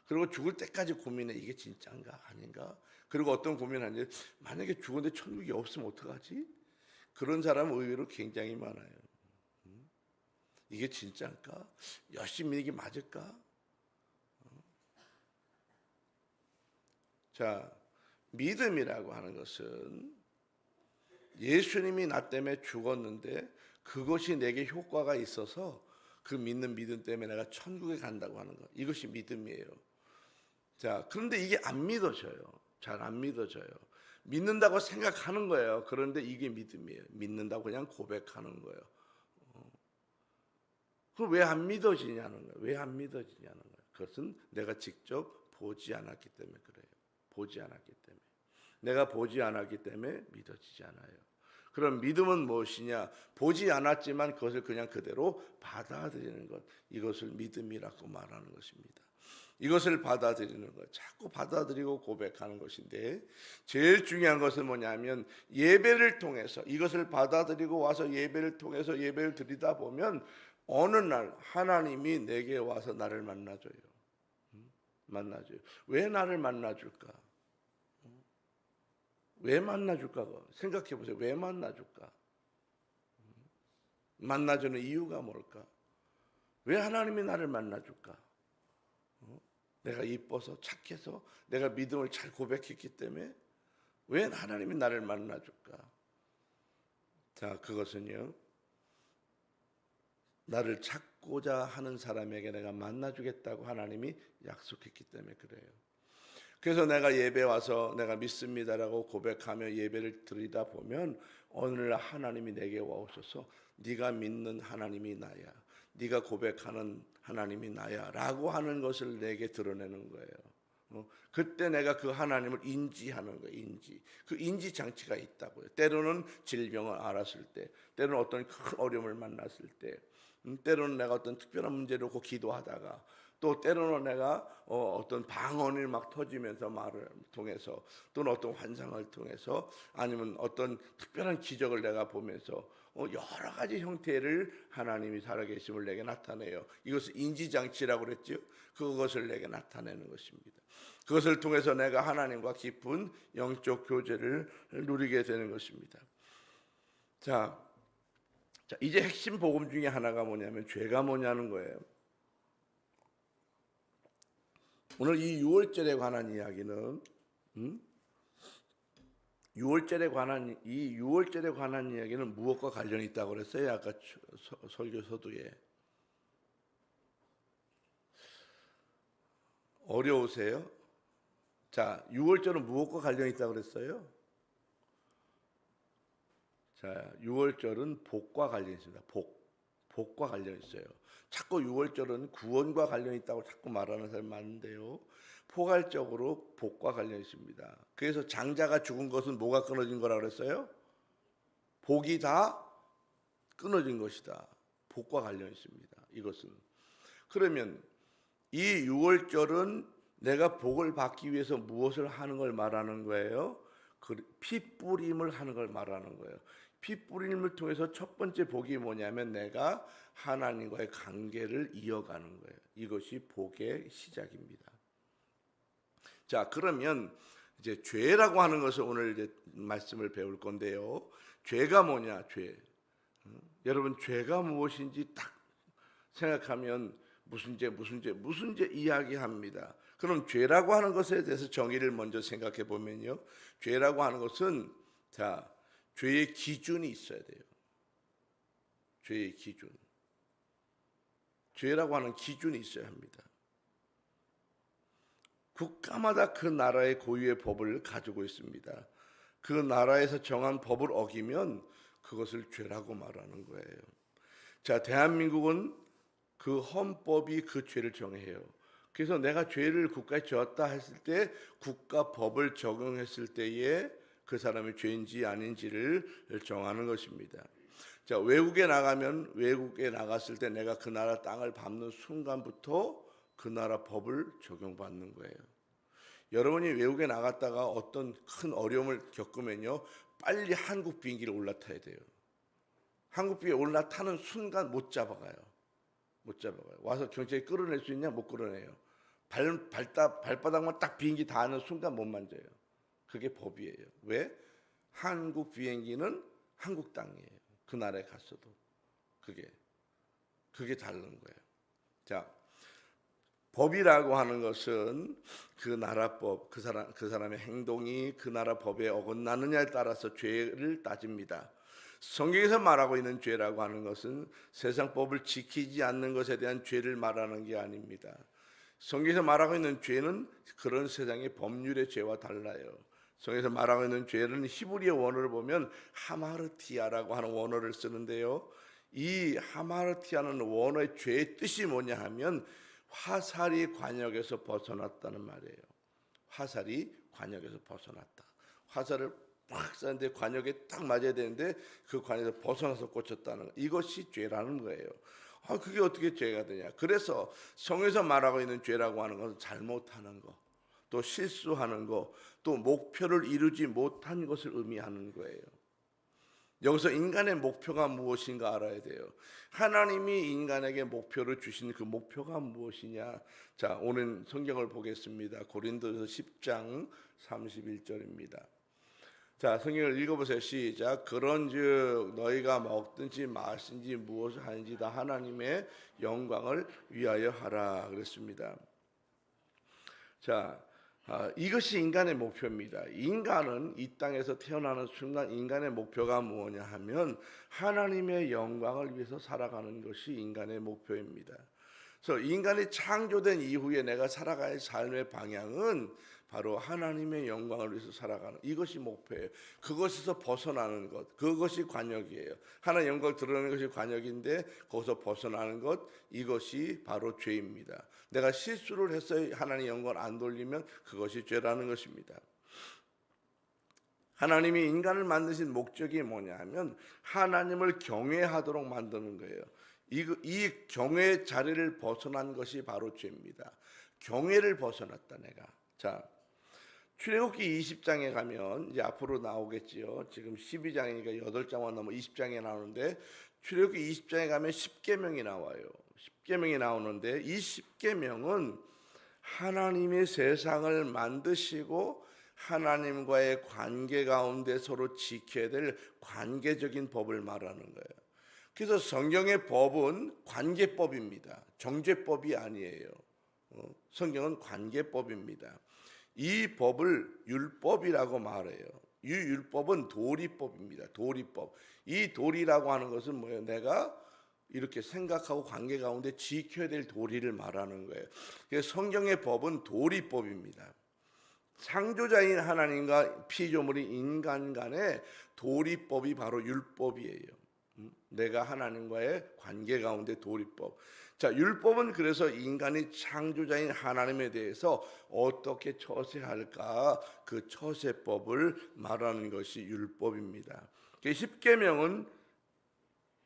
그리고 죽을 때까지 고민해. 이게 진짜인가 아닌가? 그리고 어떤 고민하는지, 만약에 죽었는데 천국이 없으면 어떡하지? 그런 사람은 의외로 굉장히 많아요. 이게 진짜일까? 열심히 이게 맞을까? 자, 믿음이라고 하는 것은 예수님이 나 때문에 죽었는데 그것이 내게 효과가 있어서 그 믿는 믿음 때문에 내가 천국에 간다고 하는 것, 이것이 믿음이에요. 자, 그런데 이게 안 믿어져요. 잘 안 믿어져요. 믿는다고 생각하는 거예요. 그런데 이게 믿음이에요. 믿는다고 그냥 고백하는 거예요. 그럼 왜 안 믿어지냐는 거예요. 왜 안 믿어지냐는 거예요. 그것은 내가 직접 보지 않았기 때문에 그래요. 보지 않았기 때문에. 내가 보지 않았기 때문에 믿어지지 않아요. 그럼 믿음은 무엇이냐? 보지 않았지만 그것을 그냥 그대로 받아들이는 것, 이것을 믿음이라고 말하는 것입니다. 이것을 받아들이는 것, 자꾸 받아들이고 고백하는 것인데, 제일 중요한 것은 뭐냐면 예배를 통해서 이것을 받아들이고 와서 예배를 통해서 예배를 드리다 보면 어느 날 하나님이 내게 와서 나를 만나줘요. 만나줘요. 왜 나를 만나줄까? 왜 만나줄까? 생각해 보세요. 왜 만나줄까? 만나주는 이유가 뭘까? 왜 하나님이 나를 만나줄까? 내가 이뻐서, 착해서, 내가 믿음을 잘 고백했기 때문에 왜 하나님이 나를 만나줄까? 자, 그것은요, 나를 찾고자 하는 사람에게 내가 만나주겠다고 하나님이 약속했기 때문에 그래요. 그래서 내가 예배 와서 내가 믿습니다라고 고백하며 예배를 드리다 보면 어느 날 하나님이 내게 와 오셔서 네가 믿는 하나님이 나야, 네가 고백하는 하나님이 나야 라고 하는 것을 내게 드러내는 거예요. 그때 내가 그 하나님을 인지하는 거예요. 그 인지 장치가 있다고요. 때로는 질병을 알았을 때, 때로는 어떤 큰 어려움을 만났을 때, 때로는 내가 어떤 특별한 문제를 놓고 기도하다가, 또 때로는 내가 어떤 방언이 막 터지면서 말을 통해서, 또는 어떤 환상을 통해서, 아니면 어떤 특별한 기적을 내가 보면서 여러 가지 형태를 하나님이 살아계심을 내게 나타내요. 이것을 인지장치라고 그랬죠. 그것을 내게 나타내는 것입니다. 그것을 통해서 내가 하나님과 깊은 영적 교제를 누리게 되는 것입니다. 자, 이제 핵심 복음 중에 하나가 뭐냐면 죄가 뭐냐는 거예요. 오늘 이 유월절에 관한 이야기는 유월절에 관한 이야기는 무엇과 관련이 있다고 그랬어요? 아까 설교 서두에. 어려우세요? 자, 유월절은 무엇과 관련이 있다고 그랬어요? 자, 유월절은 복과 관련이 있습니다. 복과 관련이 있어요. 자꾸 유월절은 구원과 관련이 있다고 자꾸 말하는 사람이 많은데요. 포괄적으로 복과 관련이 있습니다. 그래서 장자가 죽은 것은 뭐가 끊어진 거라고 그랬어요? 복이 다 끊어진 것이다. 복과 관련이 있습니다. 이것은. 그러면 이 유월절은 내가 복을 받기 위해서 무엇을 하는 걸 말하는 거예요? 피 뿌림을 하는 걸 말하는 거예요. 피 뿌림을 통해서 첫 번째 복이 뭐냐면 내가 하나님과의 관계를 이어가는 거예요. 이것이 복의 시작입니다. 자, 그러면 이제 죄라고 하는 것을 오늘 이제 말씀을 배울 건데요. 죄가 뭐냐? 죄. 여러분, 죄가 무엇인지 딱 생각하면 무슨 죄 이야기합니다. 그럼 죄라고 하는 것에 대해서 정의를 먼저 생각해 보면요. 죄라고 하는 것은 죄의 기준이 있어야 돼요. 죄의 기준. 죄라고 하는 기준이 있어야 합니다. 국가마다 그 나라의 고유의 법을 가지고 있습니다. 그 나라에서 정한 법을 어기면 그것을 죄라고 말하는 거예요. 자, 대한민국은 그 헌법이 그 죄를 정해요. 그래서 내가 죄를 국가에 지었다 했을 때 국가 법을 적용했을 때에 그 사람이 죄인지 아닌지를 정하는 것입니다. 자, 외국에 나갔을 때 내가 그 나라 땅을 밟는 순간부터 그 나라 법을 적용받는 거예요. 여러분이 외국에 나갔다가 어떤 큰 어려움을 겪으면요, 빨리 한국 비행기를 올라타야 돼요. 한국 비행기에 올라타는 순간 못 잡아가요. 와서 경찰이 끌어낼 수 있냐? 못 끌어내요. 발바닥만 딱 비행기 닿는 순간 못 만져요. 그게 법이에요. 왜? 한국 비행기는 한국 땅이에요. 그 나라에 갔어도 그게 다른 거예요. 자, 법이라고 하는 것은 그 나라 법, 그 사람의 행동이 그 나라 법에 어긋나느냐에 따라서 죄를 따집니다. 성경에서 말하고 있는 죄라고 하는 것은 세상 법을 지키지 않는 것에 대한 죄를 말하는 게 아닙니다. 성경에서 말하고 있는 죄는 그런 세상의 법률의 죄와 달라요. 성경에서 말하고 있는 죄는 히브리어 원어를 보면 하마르티아라고 하는 원어를 쓰는데요. 이 하마르티아는 원어의 죄의 뜻이 뭐냐 하면 화살이 관역에서 벗어났다는 말이에요. 화살이 관역에서 벗어났다. 화살을 팍 쐈는데 관역에 딱 맞아야 되는데 그 관역에서 벗어나서 꽂혔다는 거. 이것이 죄라는 거예요. 그게 어떻게 죄가 되냐? 그래서 성경에서 말하고 있는 죄라고 하는 것은 잘못하는 거, 또 실수하는 거, 또 목표를 이루지 못한 것을 의미하는 거예요. 여기서 인간의 목표가 무엇인가 알아야 돼요. 하나님이 인간에게 목표를 주신 그 목표가 무엇이냐? 자, 오늘 성경을 보겠습니다. 고린도서 10장 31절입니다. 자, 성경을 읽어보세요. 시작. 그런즉 너희가 먹든지 마시든지 무엇을 하는지 다 하나님의 영광을 위하여 하라 그랬습니다. 자, 이것이 인간의 목표입니다. 인간은 이 땅에서 태어나는 순간 인간의 목표가 뭐냐 하면 하나님의 영광을 위해서 살아가는 것이 인간의 목표입니다. 그래서 인간이 창조된 이후에 내가 살아갈 삶의 방향은 바로 하나님의 영광을 위해서 살아가는 이것이 목표예요. 그것에서 벗어나는 것, 그것이 관역이에요. 하나님 영광을 드러내는 것이 관역인데 거기서 벗어나는 것, 이것이 바로 죄입니다. 내가 실수를 해서 하나님 영광을 안 돌리면 그것이 죄라는 것입니다. 하나님이 인간을 만드신 목적이 뭐냐 하면 하나님을 경외하도록 만드는 거예요. 이 경외의 자리를 벗어난 것이 바로 죄입니다. 경외를 벗어났다 내가. 자, 출애굽기 20장에 가면 이제 앞으로 나오겠지요. 지금 12장이니까 8장만 넘어 20장에 나오는데 출애굽기 20장에 가면 10계명이 나와요. 10계명이 나오는데 이 10계명은 하나님이 세상을 만드시고 하나님과의 관계 가운데 서로 지켜야 될 관계적인 법을 말하는 거예요. 그래서 성경의 법은 관계법입니다. 정죄법이 아니에요. 성경은 관계법입니다. 이 법을 율법이라고 말해요. 이 율법은 도리법입니다. 도리법. 이 도리라고 하는 것은 뭐예요? 내가 이렇게 생각하고 관계 가운데 지켜야 될 도리를 말하는 거예요. 그래서 성경의 법은 도리법입니다. 창조자인 하나님과 피조물인 인간 간의 도리법이 바로 율법이에요. 내가 하나님과의 관계 가운데 도리법. 자, 율법은 그래서 인간이 창조자인 하나님에 대해서 어떻게 처세할까 그 처세법을 말하는 것이 율법입니다. 10계명은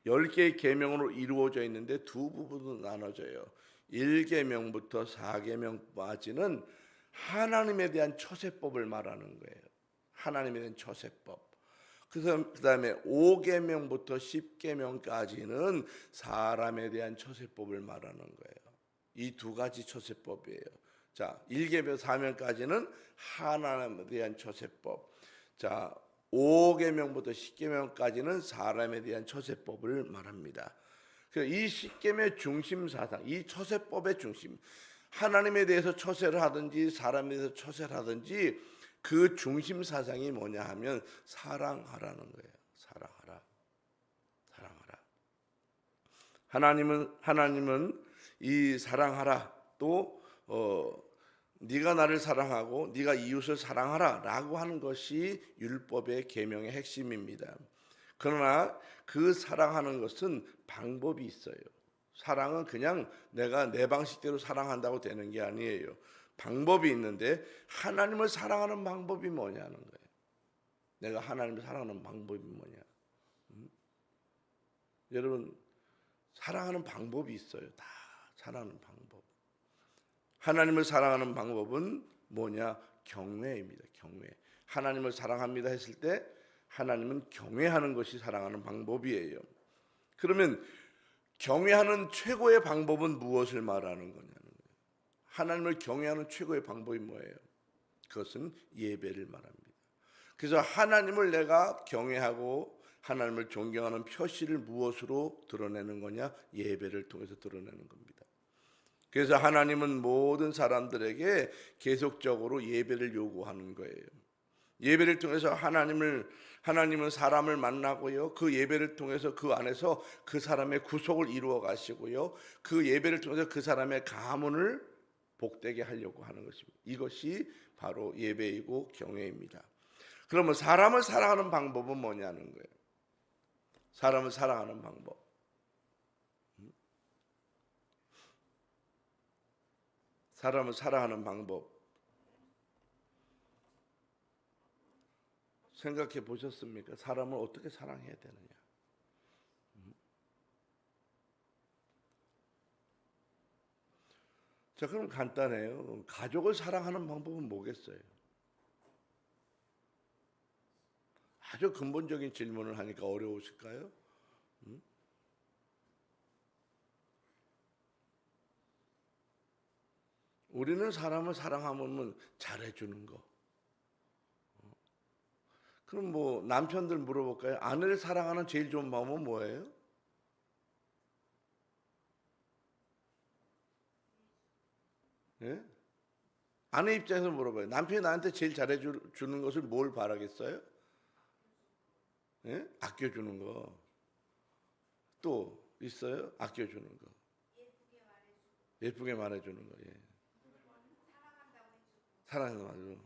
10개의 계명으로 이루어져 있는데 두 부분으로 나눠져요. 1계명부터 4계명까지는 하나님에 대한 처세법을 말하는 거예요. 하나님에 대한 처세법. 그 다음에 5계명부터 10계명까지는 사람에 대한 처세법을 말하는 거예요. 이 두 가지 처세법이에요. 자, 1계명 4계명까지는 하나님에 대한 처세법. 자, 5계명부터 10계명까지는 사람에 대한 처세법을 말합니다. 이 10계명의 중심 사상, 이 처세법의 중심, 하나님에 대해서 처세를 하든지 사람에 대해서 처세를 하든지 그 중심 사상이 뭐냐 하면 사랑하라는 거예요. 사랑하라. 사랑하라. 하나님은 이 사랑하라 또 네가 나를 사랑하고 네가 이웃을 사랑하라라고 하는 것이 율법의 계명의 핵심입니다. 그러나 그 사랑하는 것은 방법이 있어요. 사랑은 그냥 내가 내 방식대로 사랑한다고 되는 게 아니에요. 방법이 있는데 하나님을 사랑하는 방법이 뭐냐는 거예요. 내가 하나님을 사랑하는 방법이 뭐냐. 여러분 사랑하는 방법이 있어요. 다 사랑하는 방법. 하나님을 사랑하는 방법은 뭐냐? 경외입니다. 경외. 하나님을 사랑합니다 했을 때 하나님은 경외하는 것이 사랑하는 방법이에요. 그러면 경외하는 최고의 방법은 무엇을 말하는 거냐는 거예요. 하나님을 경외하는 최고의 방법이 뭐예요? 그것은 예배를 말합니다. 그래서 하나님을 내가 경외하고 하나님을 존경하는 표시를 무엇으로 드러내는 거냐? 예배를 통해서 드러내는 겁니다. 그래서 하나님은 모든 사람들에게 계속적으로 예배를 요구하는 거예요. 예배를 통해서 하나님은 사람을 만나고요. 그 예배를 통해서 그 안에서 그 사람의 구속을 이루어 가시고요. 그 예배를 통해서 그 사람의 가문을 복되게 하려고 하는 것입니다. 이것이 바로 예배이고 경외입니다. 그러면 사람을 사랑하는 방법은 뭐냐는 거예요. 사람을 사랑하는 방법. 사람을 사랑하는 방법. 생각해 보셨습니까? 사람을 어떻게 사랑해야 되느냐? 자, 그럼 간단해요. 가족을 사랑하는 방법은 뭐겠어요? 아주 근본적인 질문을 하니까 어려우실까요? 우리는 사람을 사랑하면 잘해주는 거. 그럼 뭐 남편들 물어볼까요? 아내를 사랑하는 제일 좋은 방법은 뭐예요? 예? 아내 입장에서 물어봐요. 남편이 나한테 제일 잘해주는 것을 뭘 바라겠어요? 예? 아껴주는 거. 또 있어요? 아껴주는 거. 예쁘게 말해주는 거. 예. 사랑해서 아주.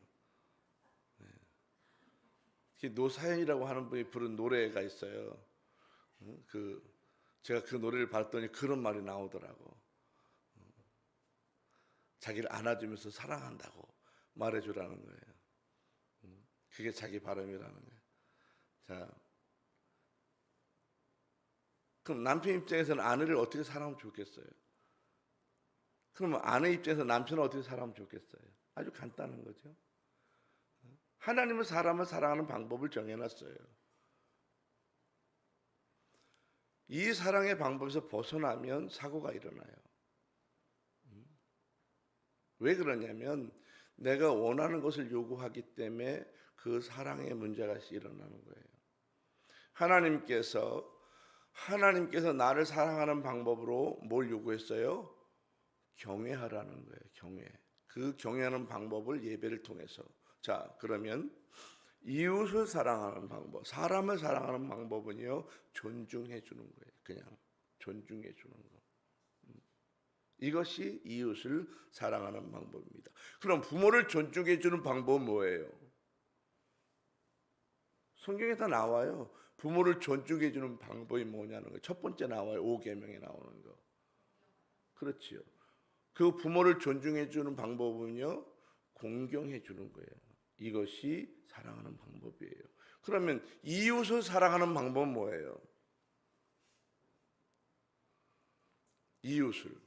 노사연이라고 하는 분이 부른 노래가 있어요. 제가 그 노래를 봤더니 그런 말이 나오더라고. 자기를 안아주면서 사랑한다고 말해주라는 거예요. 그게 자기 바람이라는 거예요. 자, 그럼 남편 입장에서는 아내를 어떻게 사랑하면 좋겠어요? 그러면 아내 입장에서 남편을 어떻게 사랑하면 좋겠어요? 아주 간단한 거죠. 하나님은 사람을 사랑하는 방법을 정해놨어요. 이 사랑의 방법에서 벗어나면 사고가 일어나요. 왜 그러냐면 내가 원하는 것을 요구하기 때문에 그 사랑의 문제가 일어나는 거예요. 하나님께서 나를 사랑하는 방법으로 뭘 요구했어요? 경외하라는 거예요. 경외. 그 경외하는 방법을 예배를 통해서. 자, 그러면 이웃을 사랑하는 방법, 사람을 사랑하는 방법은요, 존중해 주는 거예요. 그냥 존중해 주는 거. 이것이 이웃을 사랑하는 방법입니다. 그럼 부모를 존중해 주는 방법은 뭐예요? 성경에 다 나와요. 부모를 존중해 주는 방법이 뭐냐는 거예요. 첫 번째 나와요. 5계명에 나오는 거. 그렇지요. 그 부모를 존중해 주는 방법은요, 공경해 주는 거예요. 이것이 사랑하는 방법이에요. 그러면 이웃을 사랑하는 방법은 뭐예요? 이웃을.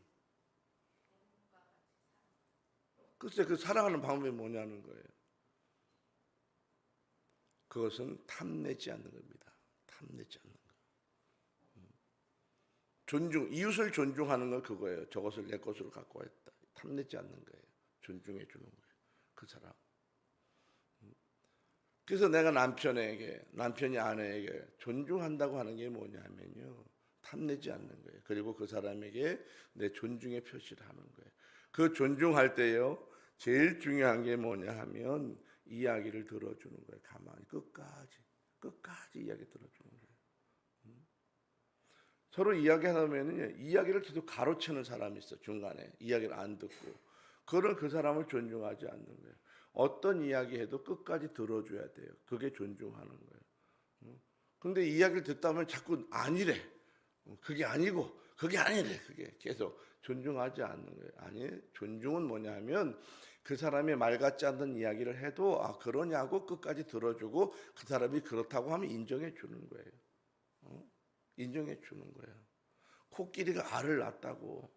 글쎄 그 사랑하는 방법이 뭐냐는 거예요. 그것은 탐내지 않는 겁니다. 탐내지 않는 거. 이웃을 존중하는 건 그거예요. 저것을 내 것으로 갖고 왔다. 탐내지 않는 거예요. 존중해 주는 거예요. 그 사람. 그래서 내가 남편이 아내에게 존중한다고 하는 게 뭐냐면요, 탐내지 않는 거예요. 그리고 그 사람에게 내 존중의 표시를 하는 거예요. 그 존중할 때요, 제일 중요한 게 뭐냐 하면 이야기를 들어주는 거예요. 가만히 끝까지 이야기 들어주는 거예요. 서로 이야기하다 보면은 이야기를 계속 가로채는 사람이 있어. 중간에 이야기를 안 듣고. 그런 그 사람을 존중하지 않는 거예요. 어떤 이야기해도 끝까지 들어줘야 돼요. 그게 존중하는 거예요. 근데 이야기를 듣다 보면 자꾸 아니래. 그게 아니고 그게 아니래. 그게 계속 존중하지 않는 거예요. 아니, 존중은 뭐냐 하면 그 사람이 말 같지 않는 이야기를 해도 아 그러냐고 끝까지 들어주고 그 사람이 그렇다고 하면 인정해 주는 거예요. 인정해 주는 거예요. 코끼리가 알을 낳았다고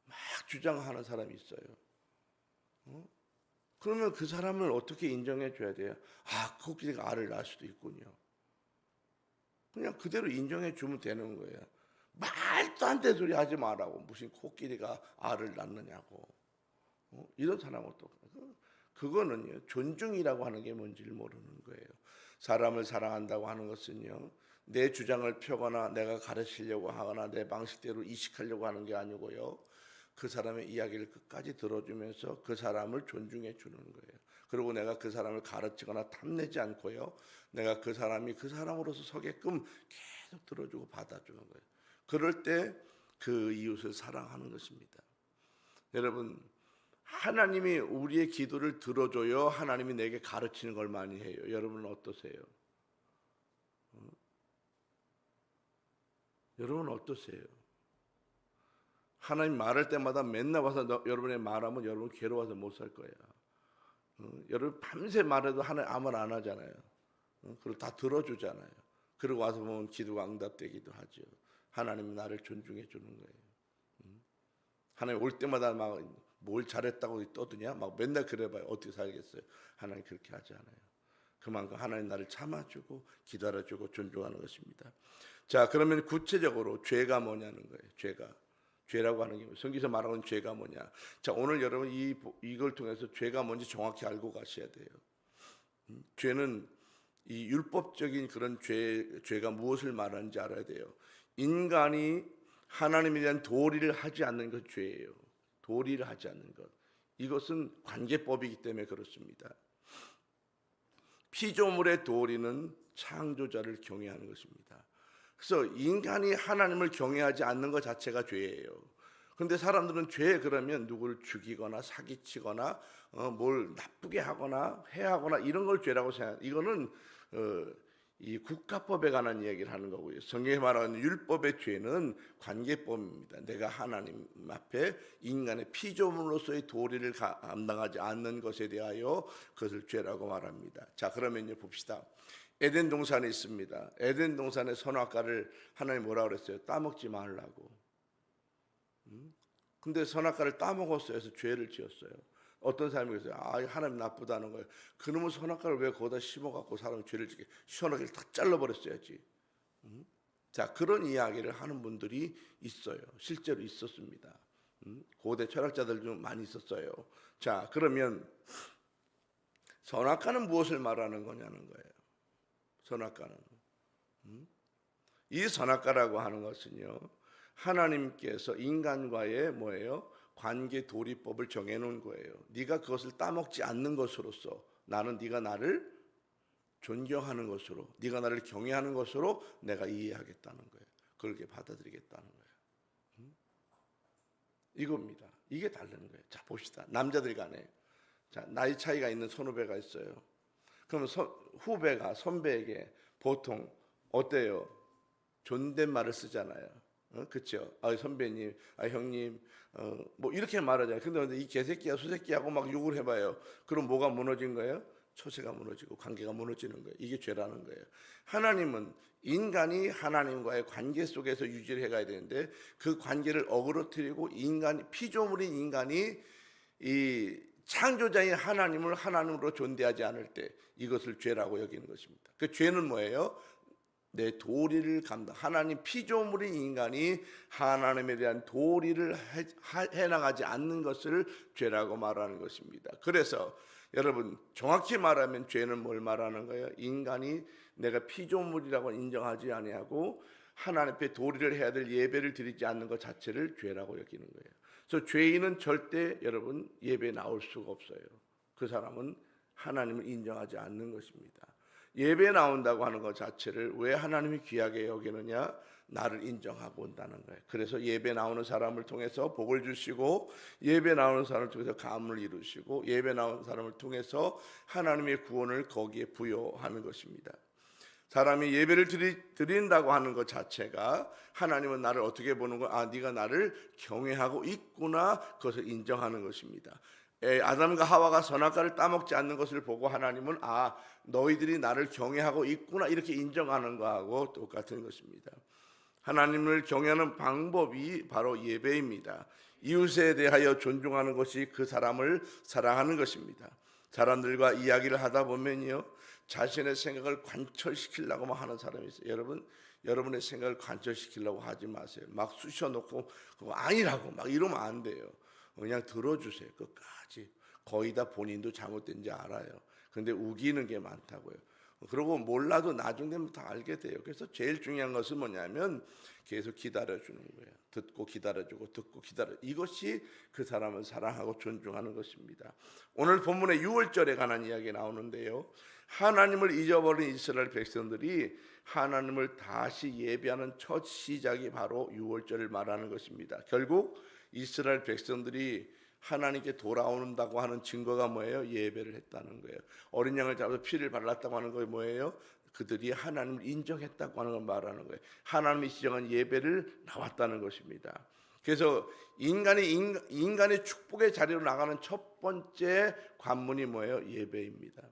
막 주장하는 사람이 있어요. 그러면 그 사람을 어떻게 인정해 줘야 돼요? 아, 코끼리가 알을 낳을 수도 있군요. 그냥 그대로 인정해 주면 되는 거예요. 말도 안 되는 소리 하지 말라고. 무슨 코끼리가 알을 낳느냐고. 이런 사람은 또 그거는요, 존중이라고 하는 게 뭔지를 모르는 거예요. 사람을 사랑한다고 하는 것은요, 내 주장을 펴거나 내가 가르치려고 하거나 내 방식대로 이식하려고 하는 게 아니고요, 그 사람의 이야기를 끝까지 들어주면서 그 사람을 존중해 주는 거예요. 그리고 내가 그 사람을 가르치거나 탐내지 않고요, 내가 그 사람이 그 사람으로서 서게끔 계속 들어주고 받아주는 거예요. 그럴 때 그 이웃을 사랑하는 것입니다. 여러분, 하나님이 우리의 기도를 들어줘요? 하나님이 내게 가르치는 걸 많이 해요? 여러분은 어떠세요? 여러분은 어떠세요? 하나님 말할 때마다 맨날 와서 여러분의 말하면 여러분 괴로워서 못 살 거야. 여러분 밤새 말해도 하나님 아무 말 안 하잖아요. 그걸 다 들어주잖아요. 그러고 와서 보면 기도가 응답되기도 하죠. 하나님이 나를 존중해 주는 거예요. 하나님 올 때마다 막 뭘 잘했다고 떠드냐? 막 맨날 그래봐요. 어떻게 살겠어요? 하나님 그렇게 하지 않아요. 그만큼 하나님 나를 참아주고 기다려주고 존중하는 것입니다. 자, 그러면 구체적으로 죄가 뭐냐는 거예요. 죄라고 하는 게 성경에서 말하는 죄가 뭐냐? 자, 오늘 여러분 이걸 통해서 죄가 뭔지 정확히 알고 가셔야 돼요. 죄는 이 율법적인 그런 죄가 무엇을 말하는지 알아야 돼요. 인간이 하나님에 대한 도리를 하지 않는 것 죄예요. 도리를 하지 않는 것. 이것은 관계법이기 때문에 그렇습니다. 피조물의 도리는 창조자를 경외하는 것입니다. 그래서 인간이 하나님을 경외하지 않는 것 자체가 죄예요. 근데 사람들은 죄 그러면 누구를 죽이거나 사기치거나 뭘 나쁘게 하거나 해하거나 이런 걸 죄라고 생각. 이거는 이 국가법에 관한 이야기를 하는 거고요. 성경에 말하는 율법의 죄는 관계법입니다. 내가 하나님 앞에 인간의 피조물로서의 도리를 감당하지 않는 것에 대하여 그것을 죄라고 말합니다. 자, 그러면요 봅시다. 에덴 동산에 있습니다. 에덴 동산의 선악과를 하나님 뭐라 그랬어요? 따먹지 말라고. 근데 선악과를 따먹었어요. 그래서 죄를 지었어요. 어떤 사람이 그랬어요. 아, 하나님 나쁘다는 거예요. 그놈의 선악과를 왜 거기다 심어갖고 사람이 죄를 지게 시원하게 탁 잘라버렸어야지. 자, 그런 이야기를 하는 분들이 있어요. 실제로 있었습니다. 고대 철학자들 중 많이 있었어요. 자, 그러면 선악과는 무엇을 말하는 거냐는 거예요. 선악과는 이 선악과라고 하는 것은요, 하나님께서 인간과의 뭐예요? 관계 도리법을 정해놓은 거예요. 네가 그것을 따먹지 않는 것으로서 나는 네가 나를 존경하는 것으로, 네가 나를 경외하는 것으로 내가 이해하겠다는 거예요. 그렇게 받아들이겠다는 거예요. 이겁니다. 이게 다른 거예요. 자, 봅시다. 남자들 간에 자, 나이 차이가 있는 선후배가 있어요. 그러면 후배가 선배에게 보통 어때요? 존댓말을 쓰잖아요. 그렇죠? 아, 선배님, 아, 형님, 뭐 이렇게 말하잖아요. 근데 이 개새끼야, 수새끼하고 막 욕을 해봐요. 그럼 뭐가 무너진 거예요? 처세가 무너지고 관계가 무너지는 거예요. 이게 죄라는 거예요. 하나님은 인간이 하나님과의 관계 속에서 유지를 해가야 되는데 그 관계를 어그러뜨리고 피조물인 인간이 이 창조자인 하나님을 하나님으로 존대하지 않을 때 이것을 죄라고 여기는 것입니다. 그 죄는 뭐예요? 내 도리를 하나님 피조물인 인간이 하나님에 대한 도리를 해나가지 않는 것을 죄라고 말하는 것입니다. 그래서 여러분 정확히 말하면 죄는 뭘 말하는 거예요? 인간이 내가 피조물이라고 인정하지 아니하고 하나님 앞에 도리를 해야 될 예배를 드리지 않는 것 자체를 죄라고 여기는 거예요. 그래서 죄인은 절대 여러분 예배에 나올 수가 없어요. 그 사람은 하나님을 인정하지 않는 것입니다. 예배에 나온다고 하는 것 자체를 왜 하나님이 귀하게 여기느냐? 나를 인정하고 온다는 거예요. 그래서 예배 나오는 사람을 통해서 복을 주시고 예배 나오는 사람을 통해서 가문을 이루시고 예배 나오는 사람을 통해서 하나님의 구원을 거기에 부여하는 것입니다. 사람이 예배를 드린다고 하는 것 자체가 하나님은 나를 어떻게 보는 거? 아, 네가 나를 경외하고 있구나. 그것을 인정하는 것입니다. 아담과 하와가 선악과를 따먹지 않는 것을 보고 하나님은 아, 너희들이 나를 경외하고 있구나 이렇게 인정하는 거하고 똑같은 것입니다. 하나님을 경외하는 방법이 바로 예배입니다. 이웃에 대하여 존중하는 것이 그 사람을 사랑하는 것입니다. 사람들과 이야기를 하다 보면요, 자신의 생각을 관철시키려고 하는 사람이 있어요. 여러분의 생각을 관철시키려고 하지 마세요. 막 쑤셔놓고 그거 아니라고 막 이러면 안 돼요. 그냥 들어주세요. 끝까지. 거의 다 본인도 잘못된지 알아요. 근데 우기는 게 많다고요. 그러고 몰라도 나중 되면 다 알게 돼요. 그래서 제일 중요한 것은 뭐냐면 계속 기다려주는 거예요. 듣고 기다려주고 듣고 기다려. 이것이 그 사람을 사랑하고 존중하는 것입니다. 오늘 본문의 6월절에 관한 이야기 나오는데요. 하나님을 잊어버린 이스라엘 백성들이 하나님을 다시 예배하는 첫 시작이 바로 6월절을 말하는 것입니다. 결국 이스라엘 백성들이 하나님께 돌아온다고 하는 증거가 뭐예요? 예배를 했다는 거예요. 어린 양을 잡아서 피를 발랐다고 하는 거 뭐예요? 그들이 하나님을 인정했다고 하는 걸 말하는 거예요. 하나님이 지정한 예배를 나왔다는 것입니다. 그래서 인간의 축복의 자리로 나가는 첫 번째 관문이 뭐예요? 예배입니다.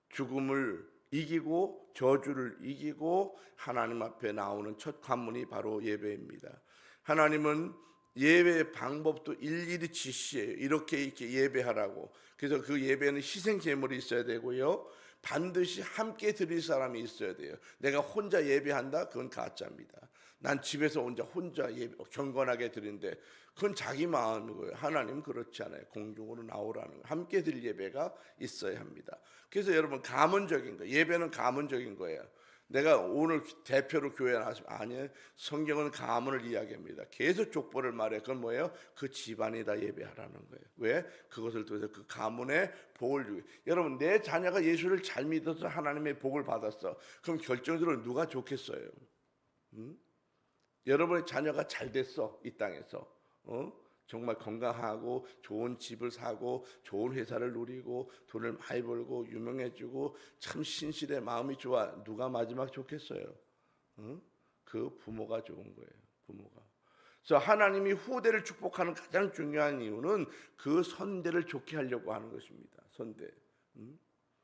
죽음을 이기고 저주를 이기고 하나님 앞에 나오는 첫 관문이 바로 예배입니다. 하나님은 예배의 방법도 일일이 지시해요. 이렇게 예배하라고. 그래서 그 예배는 희생 제물이 있어야 되고요. 반드시 함께 드릴 사람이 있어야 돼요. 내가 혼자 예배한다? 그건 가짜입니다. 난 집에서 혼자 예배 경건하게 드린데 그건 자기 마음이고요. 하나님은 그렇지 않아요. 공중으로 나오라는 거예요. 함께 드릴 예배가 있어야 합니다. 그래서 여러분 가문적인 거예요. 예배는 가문적인 거예요. 내가 오늘 대표로 교회에 나왔으면 아니에요. 성경은 가문을 이야기합니다. 계속 족보를 말해요. 그건 뭐예요? 그 집안이 다 예배하라는 거예요. 왜? 그것을 통해서 그 가문에 복을 주고. 여러분 내 자녀가 예수를 잘 믿어서 하나님의 복을 받았어. 그럼 결정적으로 누가 좋겠어요? 여러분의 자녀가 잘 됐어. 이 땅에서. 정말 건강하고 좋은 집을 사고 좋은 회사를 누리고 돈을 많이 벌고 유명해지고 참 신실해 마음이 좋아. 누가 마지막 좋겠어요? 그 부모가 좋은 거예요. 부모가. 그래서 하나님이 후대를 축복하는 가장 중요한 이유는 그 선대를 좋게 하려고 하는 것입니다. 선대.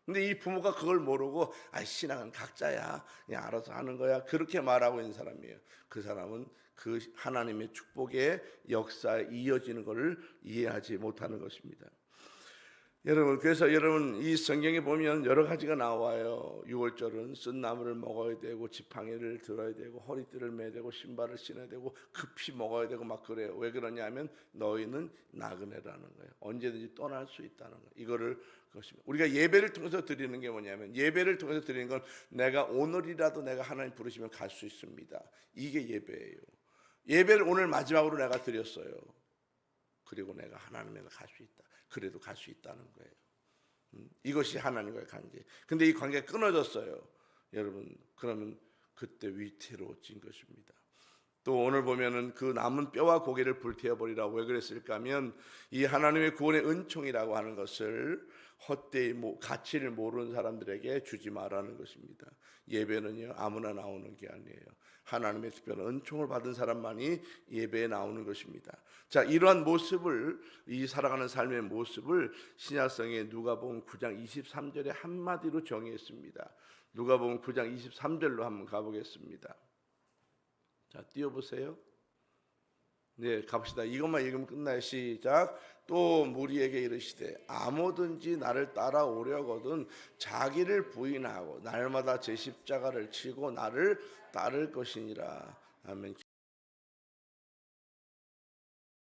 근데 이 부모가 그걸 모르고 신앙은 각자야, 그냥 알아서 하는 거야, 그렇게 말하고 있는 사람이에요. 그 사람은 그 하나님의 축복의 역사에 이어지는 것을 이해하지 못하는 것입니다. 여러분, 그래서 여러분 이 성경에 보면 여러 가지가 나와요. 유월절은 쓴 나물을 먹어야 되고 지팡이를 들어야 되고 허리띠를 매야 되고 신발을 신어야 되고 급히 먹어야 되고 막 그래요. 왜 그러냐면 너희는 나그네라는 거예요. 언제든지 떠날 수 있다는 거예요. 이거를 그것입니다. 우리가 예배를 통해서 드리는 게 뭐냐면, 예배를 통해서 드리는 건 내가 오늘이라도 내가 하나님 부르시면 갈 수 있습니다. 이게 예배예요. 예배를 오늘 마지막으로 내가 드렸어요. 그리고 내가 하나님에게 갈 수 있다. 그래도 갈 수 있다는 거예요. 이것이 하나님과의 관계. 근데 이 관계가 끊어졌어요. 여러분, 그러면 그때 위태로워진 것입니다. 또 오늘 보면은 그 남은 뼈와 고기를 불태워버리라고 왜 그랬을까 하면, 이 하나님의 구원의 은총이라고 하는 것을 헛되이 가치를 모르는 사람들에게 주지 말라는 것입니다. 예배는요 아무나 나오는 게 아니에요. 하나님의 특별한 은총을 받은 사람만이 예배에 나오는 것입니다. 자, 이러한 모습을, 이 살아가는 삶의 모습을 신약성의 누가복음 9장 23절에 한마디로 정의했습니다. 누가복음 9장 23절로 한번 가보겠습니다. 자, 띄워보세요. 네, 갑시다. 이것만 읽으면 끝나요. 시작. 또 무리에게 이르시되 아무든지 나를 따라오려거든 자기를 부인하고 날마다 제 십자가를 지고 나를 따를 것이니라. 아멘.